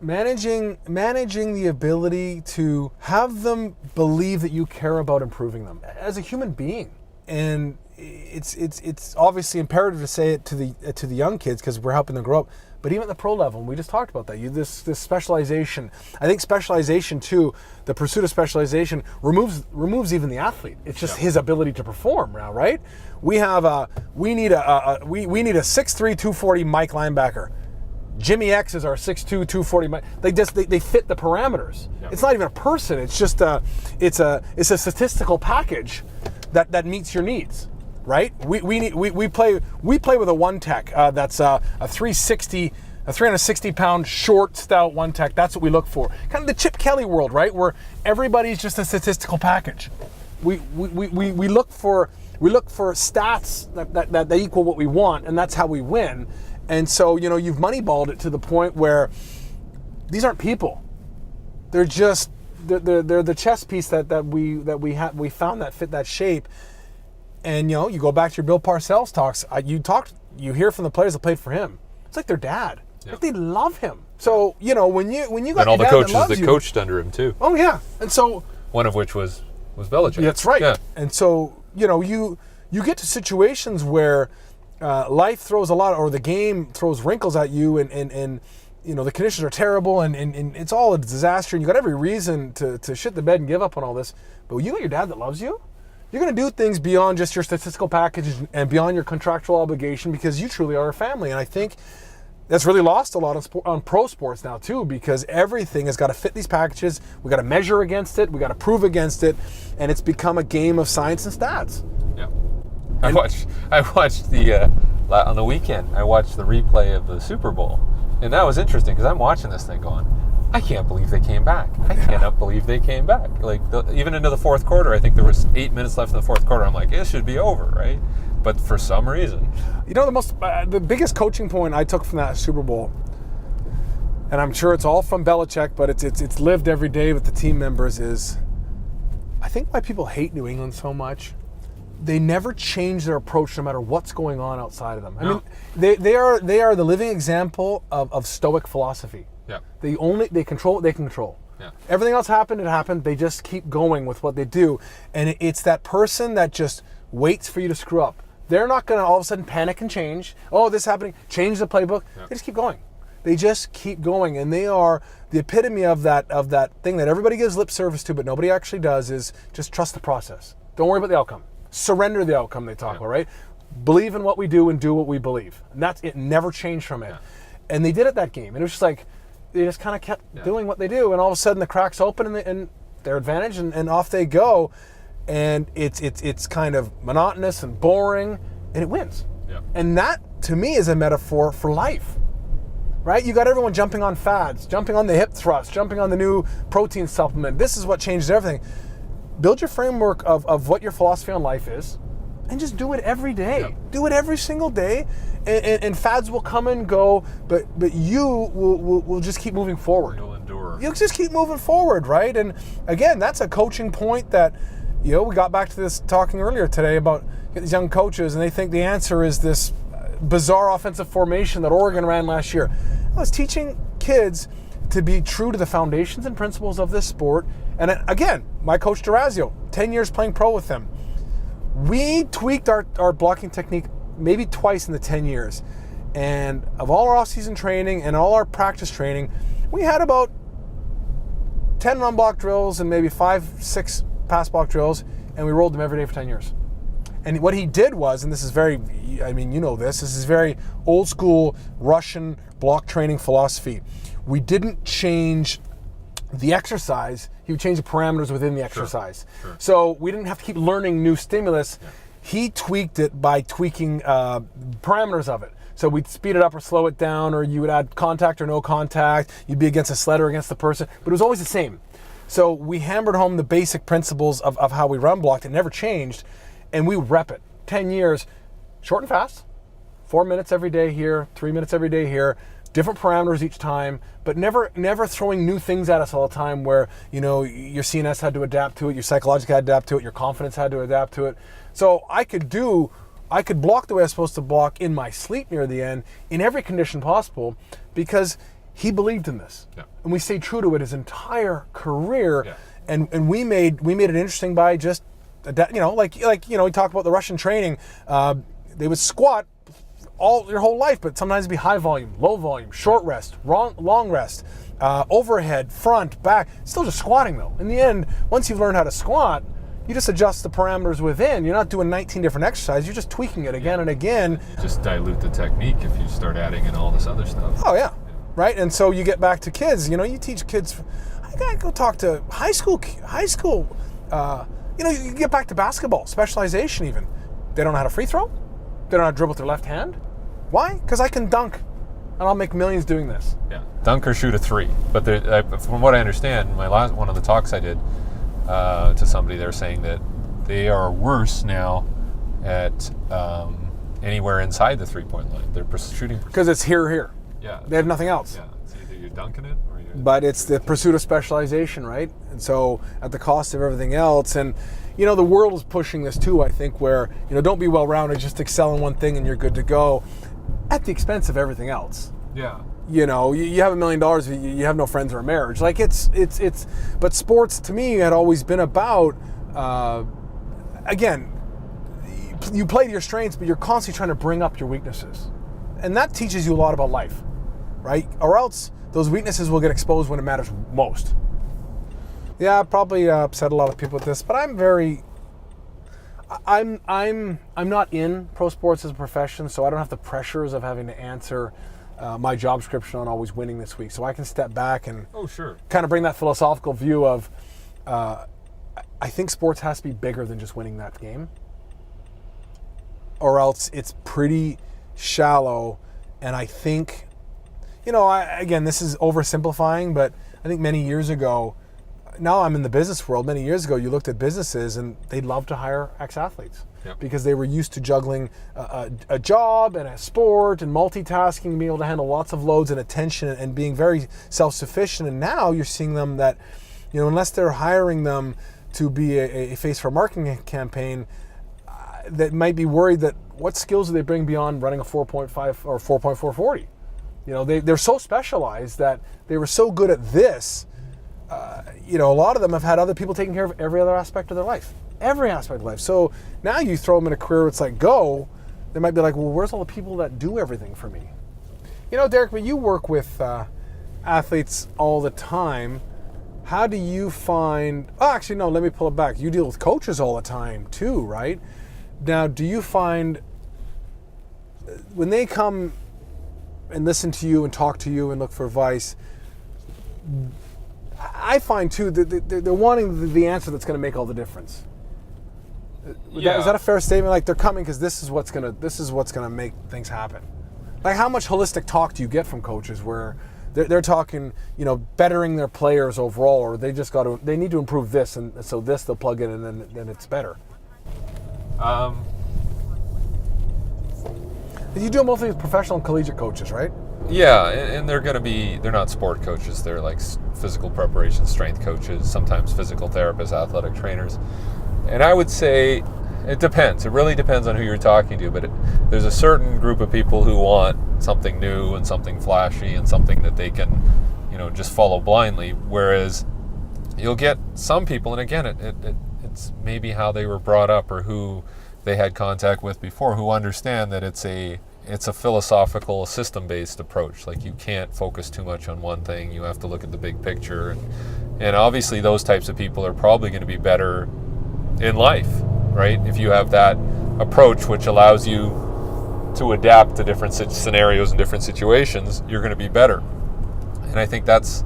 Managing the ability to have them believe that you care about improving them as a human being. And it's obviously imperative to say it to the young kids because we're helping them grow up. But even at the pro level, and we just talked about that. This specialization. I think specialization too. The pursuit of specialization removes even the athlete. It's just his ability to perform now, right? We need a 6'3", 240 Mike linebacker. Jimmy X is our 6'2", 240 Mike. They fit the parameters. It's not even a person. It's just it's a statistical package that meets your needs. Right? We play with a one tech that's a 360 pound short stout one tech. That's what we look for. Kind of the Chip Kelly world, right? Where everybody's just a statistical package. We look for stats that equal what we want, and that's how we win. And so, you know, you've moneyballed it to the point where these aren't people. They're just they're the chess piece that we found that fit that shape. And you go back to your Bill Parcells talks. You hear from the players that played for him. It's like their dad.
Yeah.
Like they love him. So when you got
and all the
your dad
coaches
that, loves
that coached under him too.
Oh yeah, and so
one of which was Belichick.
That's right.
Yeah.
And so you get to situations where life throws a lot, or the game throws wrinkles at you, and the conditions are terrible, and it's all a disaster, and you got every reason to shit the bed and give up on all this. But when you got your dad that loves you, you're going to do things beyond just your statistical package and beyond your contractual obligation, because you truly are a family. And I think that's really lost a lot on pro sports now too, because everything has got to fit these packages. We got to measure against it. We got to prove against it, and it's become a game of science and stats.
Yeah. I watched the on the weekend. I watched the replay of the Super Bowl, and that was interesting because I'm watching this thing going, I can't believe they came back. I cannot believe they came back. Like even into the fourth quarter, I think there was 8 minutes left in the fourth quarter. I'm like, it should be over, right? But for some reason,
the biggest coaching point I took from that Super Bowl, and I'm sure it's all from Belichick, but it's lived every day with the team members, is I think why people hate New England so much. They never change their approach no matter what's going on outside of them. I mean, they are the living example of stoic philosophy.
yeah,
They control what they can control.
yeah,
Everything else happened, it happened. They just keep going with what they do. And it's that person that just waits for you to screw up. They're not going to all of a sudden panic and change. Oh, this is happening. Change the playbook.
Yeah.
They just keep going. They just keep going. And they are the epitome of that thing that everybody gives lip service to, but nobody actually does, is just trust the process. Don't worry about the outcome. Surrender the outcome, they talk about, right? Believe in what we do and do what we believe. And that's it. Never changed from it. Yeah. And they did it that game. And it was just like, they just kind of kept doing what they do. And all of a sudden the cracks open and their advantage, and off they go. And it's kind of monotonous and boring, and it wins.
Yeah.
And that, to me, is a metaphor for life, right? You got everyone jumping on fads, jumping on the hip thrust, jumping on the new protein supplement. This is what changes everything. Build your framework of what your philosophy on life is, and just do it every day.
Yeah.
Do it every single day, and fads will come and go, but you will just keep moving forward.
You'll endure.
You'll just keep moving forward, right? And again, that's a coaching point that, we got back to this talking earlier today about these young coaches, and they think the answer is this bizarre offensive formation that Oregon ran last year. I was teaching kids to be true to the foundations and principles of this sport. And again, my coach Durazio, 10 years playing pro with him. We tweaked our blocking technique maybe twice in the 10 years. And of all our off-season training and all our practice training, we had about 10 run block drills and maybe 5-6 pass block drills, and we rolled them every day for 10 years. And what he did was, and this is very, this is very old school Russian block training philosophy. We didn't change the exercise, he would change the parameters within the exercise.
Sure.
So we didn't have to keep learning new stimulus. Yeah. He tweaked it by tweaking parameters of it. So we'd speed it up or slow it down, or you would add contact or no contact. You'd be against a sled or against the person, but it was always the same. So we hammered home the basic principles of how we run blocked. It never changed, and we rep it. 10 years, short and fast, 4 minutes every day here, 3 minutes every day here, different parameters each time, but never throwing new things at us all the time where, your CNS had to adapt to it, your psychological had to adapt to it, your confidence had to adapt to it. So I could block the way I was supposed to block in my sleep near the end in every condition possible, because he believed in this. Yeah. And we stayed true to it his entire career. Yeah. And we made it interesting by just, we talk about the Russian training. They would squat all your whole life, but sometimes it'd be high volume, low volume, short rest, long rest, overhead, front, back. Still just squatting though. In the end, once you've learned how to squat, you just adjust the parameters within. You're not doing 19 different exercises. You're just tweaking it again and again.
Just dilute the technique if you start adding in all this other stuff.
Oh yeah. Right? And so you get back to kids, you teach kids, I gotta go talk to high school, you get back to basketball, specialization even. They don't know how to free throw. They don't know how to dribble with their left hand. Why? Because I can dunk, and I'll make millions doing this.
Yeah, dunk or shoot a three. But from what I understand, one of the talks I did to somebody, they're saying that they are worse now at anywhere inside the 3-point line. They're shooting.
Because it's here.
Yeah.
They have nothing else.
Yeah, it's either you're dunking it or you're
but it's the pursuit of specialization, right? And so at the cost of everything else. And the world is pushing this too, I think, where don't be well-rounded, just excel in one thing and you're good to go, at the expense of everything else.
Yeah.
You have $1 million, you have no friends or a marriage. Like but sports to me had always been about, again, you play to your strengths, but you're constantly trying to bring up your weaknesses. And that teaches you a lot about life, right? Or else those weaknesses will get exposed when it matters most. Yeah, I probably upset a lot of people with this, but I'm not in pro sports as a profession, so I don't have the pressures of having to answer my job description on always winning this week. So I can step back and kind of bring that philosophical view of I think sports has to be bigger than just winning that game, or else it's pretty shallow. And I think, again, this is oversimplifying, but I think many years ago, now I'm in the business world, many years ago you looked at businesses and they'd love to hire ex-athletes because they were used to juggling a job and a sport and multitasking and being able to handle lots of loads and attention and being very self-sufficient. And now you're seeing them that, unless they're hiring them to be a face for a marketing campaign, that might be worried that what skills do they bring beyond running a 4.5 or 4.440? They're so specialized that they were so good at this. A lot of them have had other people taking care of every other aspect of their life. Every aspect of life. So now you throw them in a career where it's like, go, they might be like, well, where's all the people that do everything for me? Derek, but you work with athletes all the time. How do you find, actually, no, let me pull it back. You deal with coaches all the time too, right? Now, do you find when they come and listen to you and talk to you and look for advice, I find too that they're wanting the answer that's going to make all the difference. Is that a fair statement? Like they're coming because this is what's gonna make things happen. Like how much holistic talk do you get from coaches where they're talking, bettering their players overall, or they need to improve this, and so this they'll plug in and then it's better. You do it mostly with professional and collegiate coaches, right?
Yeah, and they're not sport coaches. They're like physical preparation, strength coaches, sometimes physical therapists, athletic trainers. And I would say it depends. It really depends on who you're talking to. But there's a certain group of people who want something new and something flashy and something that they can, just follow blindly. Whereas you'll get some people, and again, it's maybe how they were brought up or who they had contact with before, who understand that it's a philosophical, system-based approach. Like you can't focus too much on one thing. You have to look at the big picture. And obviously those types of people are probably going to be better in life, right? If you have that approach, which allows you to adapt to different scenarios and different situations, you're going to be better. And I think that's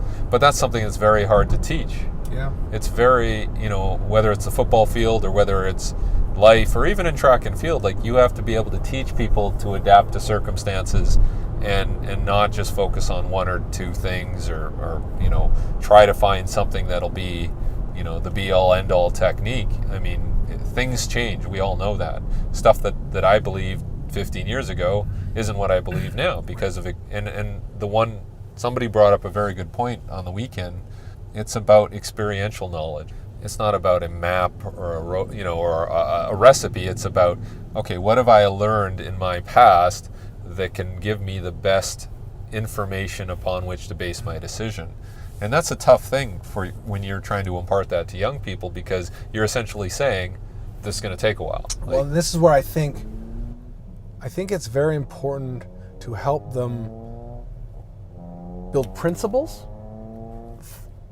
something that's very hard to teach.
Yeah.
It's very, whether it's the football field or whether it's life or even in track and field, like you have to be able to teach people to adapt to circumstances and not just focus on one or two things or try to find something that'll be, the be-all, end-all technique. I mean, things change. We all know that. Stuff that I believed 15 years ago isn't what I believe now because of it. And somebody brought up a very good point on the weekend. It's about experiential knowledge. It's not about a map or a recipe. It's about, okay, what have I learned in my past that can give me the best information upon which to base my decision? And that's a tough thing for when you're trying to impart that to young people because you're essentially saying this is going to take a while.
Well, this is where I think it's very important to help them build principles,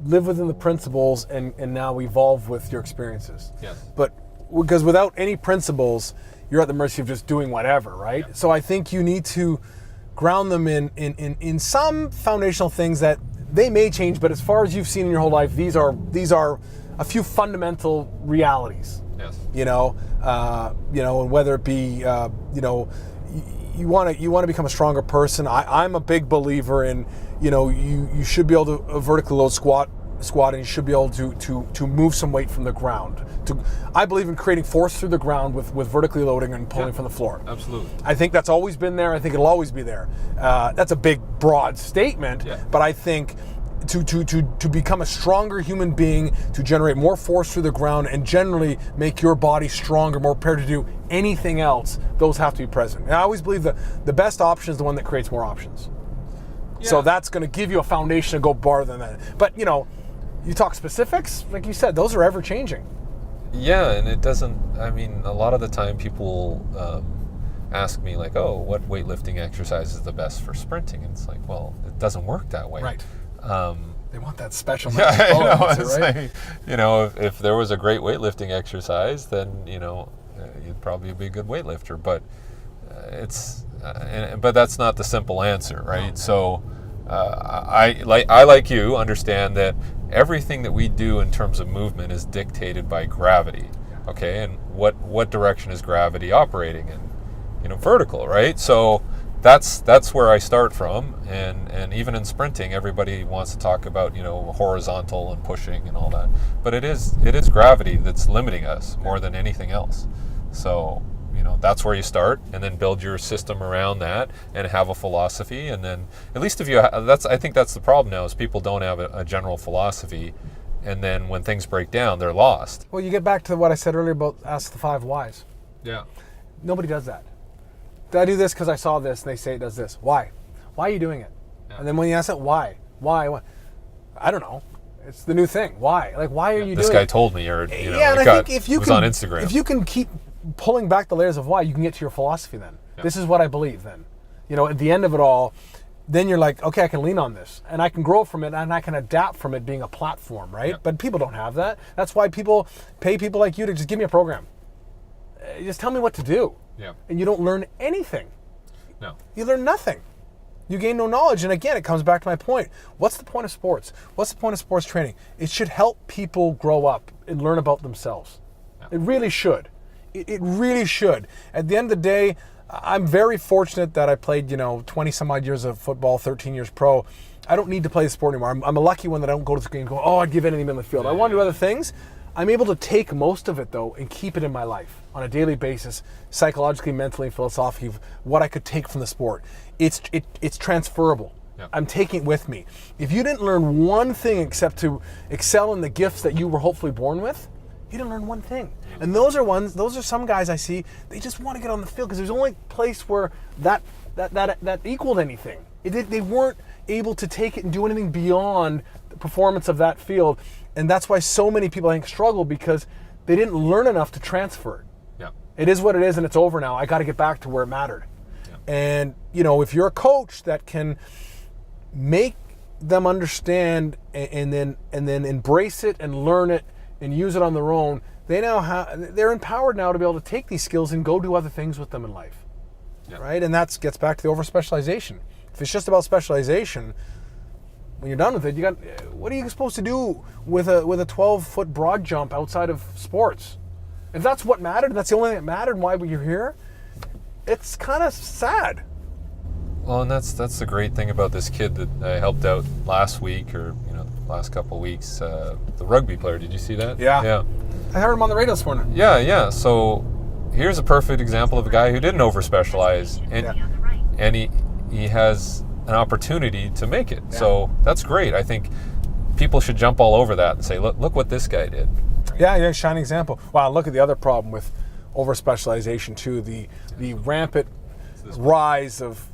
live within the principles, and now evolve with your experiences.
Yes.
But because without any principles, you're at the mercy of just doing whatever, right? Yeah. So I think you need to ground them in some foundational things that they may change, but as far as you've seen in your whole life, these are a few fundamental realities.
Yes.
And whether it be you want to become a stronger person. I'm a big believer in you should be able to vertically load squat, and you should be able to move some weight from the ground. I believe in creating force through the ground with vertically loading and pulling from the floor.
Absolutely.
I think that's always been there. I think it'll always be there. That's a big, broad statement, but I think to become a stronger human being, to generate more force through the ground, and generally make your body stronger, more prepared to do anything else, those have to be present. And I always believe that the best option is the one that creates more options. Yeah. So that's going to give you a foundation to go farther than that. But, you know, you talk specifics, like you said, those are ever changing.
Yeah, and it doesn't, I mean, a lot of the time people ask me like, oh, what weightlifting exercise is the best for sprinting? And it's like, well, it doesn't work that way.
Right. They want that special
yeah, I know,
answer,
it's
right?
like, you know, if there was a great weightlifting exercise, then, you know, you'd probably be a good weightlifter. But but that's not the simple answer, right? No. So I like you understand that everything that we do in terms of movement is dictated by gravity. Okay, and what direction is gravity operating in? You know, vertical, right? So that's where I start from, and even in sprinting, everybody wants to talk about, you know, horizontal and pushing and all that, but it is gravity that's limiting us more than anything else. So, you know, that's where you start, and then build your system around that, and have a philosophy, and then at least if you I think that's the problem now, is people don't have a general philosophy, and then when things break down, they're lost.
Well, you get back to what I said earlier about ask the 5 whys.
Yeah.
Nobody does that. Did I do this because I saw this and they say it does this? Why? Why are you doing it? Yeah. And then when you ask it, why? Why? I don't know. It's the new thing. Why? Like, why are you doing it?
This guy told me, or, you know,
yeah, and I think if you
was
can,
on Instagram.
If you can keep pulling back the layers of why, you can get to your philosophy then. Yeah. This is what I believe then. You know, at the end of it all, then you're like, okay, I can lean on this, and I can grow from it, and I can adapt from it being a platform, right? Yeah. But people don't have that. That's why people pay people like you to just give me a program. Just tell me what to do.
Yeah. And
you don't learn anything.
No.
You learn nothing. You gain no knowledge. And again, it comes back to my point. What's the point of sports? What's the point of sports training? It should help people grow up and learn about themselves. Yeah. It really should. It really should. At the end of the day, I'm very fortunate that I played, 20 some odd years of football, 13 years pro. I don't need to play the sport anymore. I'm a lucky one that I don't go to the game and go, oh, I'd give anything in the field. I want to do other things. I'm able to take most of it, though, and keep it in my life on a daily basis, psychologically, mentally, and philosophically, what I could take from the sport. It's transferable. Yeah. I'm taking it with me. If you didn't learn one thing except to excel in the gifts that you were hopefully born with, you didn't learn one thing. And those are some guys I see, they just want to get on the field because there's the only place where that equaled anything. They weren't able to take it and do anything beyond the performance of that field. And that's why so many people, I think, struggle because they didn't learn enough to transfer it.
Yeah.
It is what it is, and it's over now. I got to get back to where it mattered. Yeah. And, if you're a coach that can make them understand and then embrace it and learn it and use it on their own, they're empowered now to be able to take these skills and go do other things with them in life. Yeah. Right? And that gets back to the over-specialization. If it's just about specialization, when you're done with it, what are you supposed to do with a 12-foot broad jump outside of sports? If that's what mattered, and that's the only thing that mattered and why you're here, it's kind of sad.
Well, and that's the great thing about this kid that I helped out last week, or last couple of weeks, the rugby player. Did you see that?
Yeah. I heard him on the radio this morning.
Yeah. So here's a perfect example of a guy who didn't over-specialize, and he has an opportunity to make it. Yeah. So that's great. I think people should jump all over that and say, look what this guy did.
Yeah, shining example. Wow, look at the other problem with over-specialization too, the rampant rise of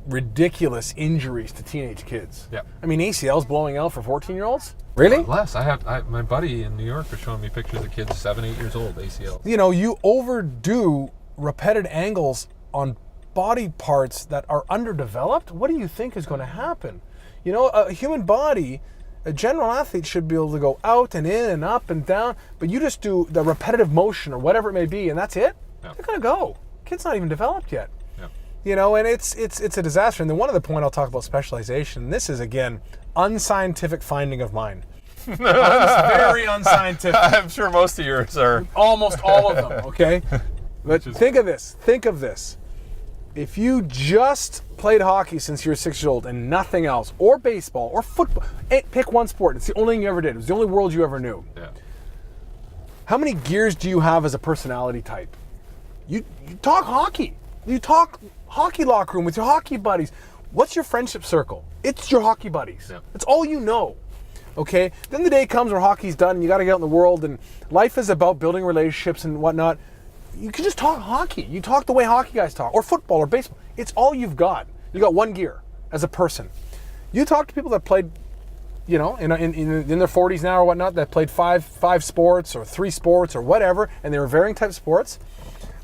ridiculous injuries to teenage kids.
Yeah.
I mean, ACLs blowing out for 14-year-olds? Really?
Less. My buddy in New York was showing me pictures of kids 7, 8 years old, ACL.
You overdo repeated angles on body parts that are underdeveloped. What do you think is going to happen? A human body, a general athlete should be able to go out and in and up and down, but you just do the repetitive motion or whatever it may be, and that's it? Yeah. They're going to go. Kid's not even developed yet. Yeah. And it's a disaster. And then one other point I'll talk about specialization, this is, again, unscientific finding of mine. Very unscientific.
I'm sure most of yours are.
Almost all of them, okay? But think of this. If you just played hockey since you were 6 years old and nothing else, or baseball, or football, pick one sport. It's the only thing you ever did. It was the only world you ever knew.
Yeah.
How many gears do you have as a personality type? You talk hockey. You talk hockey locker room with your hockey buddies. What's your friendship circle? It's your hockey buddies.
Yeah.
That's all you know. Okay? Then the day comes where hockey's done and you got to get out in the world, and life is about building relationships and whatnot. You can just talk hockey. You talk the way hockey guys talk, or football or baseball. It's all you've got. You got one gear as a person. You talk to people that played, you know, in their 40s now or whatnot, that played five sports or 3 sports or whatever, and they were varying types of sports.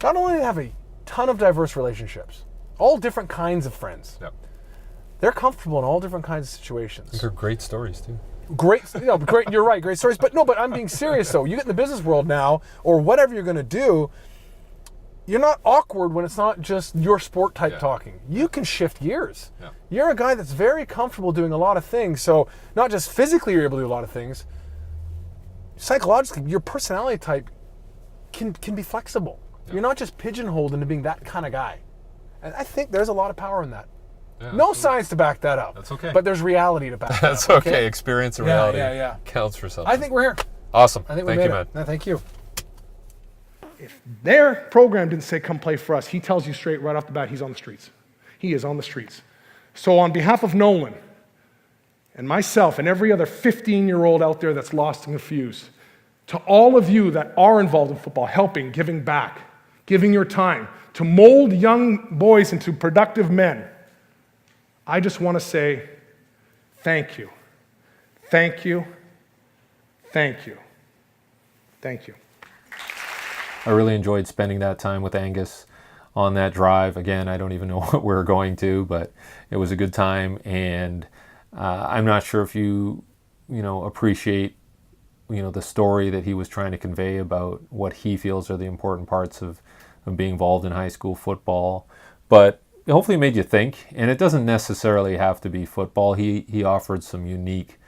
Not only do they have a ton of diverse relationships, all different kinds of friends.
Yep.
They're comfortable in all different kinds of situations.
They're great stories too.
Great, great. You're right, great stories. But I'm being serious though. You get in the business world now, or whatever you're going to do, you're not awkward when it's not just your sport type talking. You can shift gears. Yeah. You're a guy that's very comfortable doing a lot of things. So not just physically you're able to do a lot of things, psychologically, your personality type can be flexible. Yeah. You're not just pigeonholed into being that kind of guy. And I think there's a lot of power in that. Yeah, no science to back that up.
That's okay.
But there's reality to back that up.
That's okay. Experience and reality
yeah.
counts for something.
I think we're here.
Awesome.
I think
Thank you, man.
No, thank you.
If their program didn't say, come play for us, he tells you straight right off the bat, he's on the streets. He is on the streets. So on behalf of Nolan and myself and every other 15-year-old out there that's lost and confused, to all of you that are involved in football, helping, giving back, giving your time to mold young boys into productive men, I just want to say thank you. Thank you. Thank you. Thank you.
I really enjoyed spending that time with Angus on that drive. Again, I don't even know what we're going to, but it was a good time. And I'm not sure if you appreciate, the story that he was trying to convey about what he feels are the important parts of being involved in high school football. But hopefully it made you think. And it doesn't necessarily have to be football. He offered some unique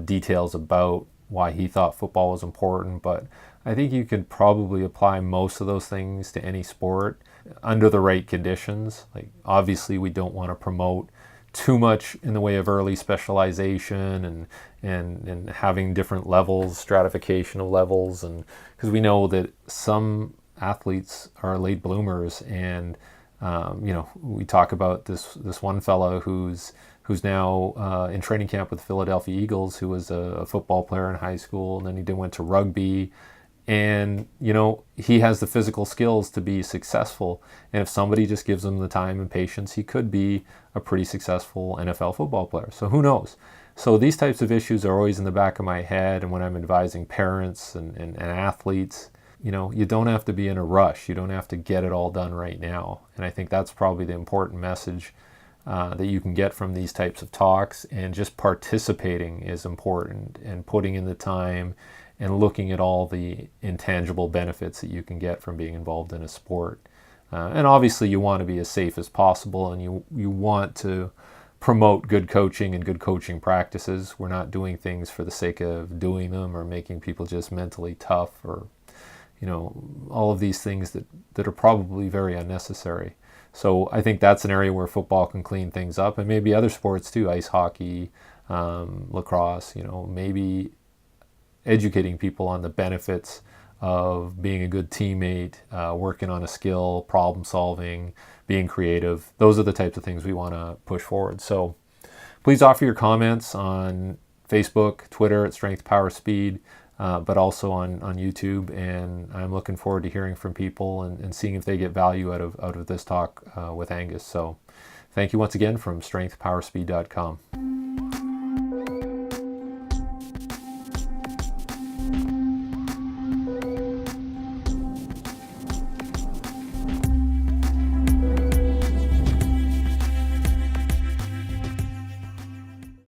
details about why he thought football was important, but I think you could probably apply most of those things to any sport under the right conditions. Like, obviously we don't want to promote too much in the way of early specialization and having different levels, stratification of levels, and because we know that some athletes are late bloomers, and we talk about this one fellow who's now in training camp with the Philadelphia Eagles, who was a football player in high school, and then he went to rugby. And, he has the physical skills to be successful. And if somebody just gives him the time and patience, he could be a pretty successful NFL football player. So who knows? So these types of issues are always in the back of my head. And when I'm advising parents and athletes, you don't have to be in a rush. You don't have to get it all done right now. And I think that's probably the important message that you can get from these types of talks. And just participating is important, and putting in the time and looking at all the intangible benefits that you can get from being involved in a sport. And obviously you want to be as safe as possible, and you want to promote good coaching and good coaching practices. We're not doing things for the sake of doing them or making people just mentally tough, or all of these things that are probably very unnecessary. So I think that's an area where football can clean things up, and maybe other sports too, ice hockey, lacrosse, maybe educating people on the benefits of being a good teammate, working on a skill, problem solving, being creative. Those are the types of things we want to push forward. So please offer your comments on Facebook, Twitter at Strength Power Speed, but also on YouTube. And I'm looking forward to hearing from people and seeing if they get value out of this talk with Angus. So thank you once again from strengthpowerspeed.com.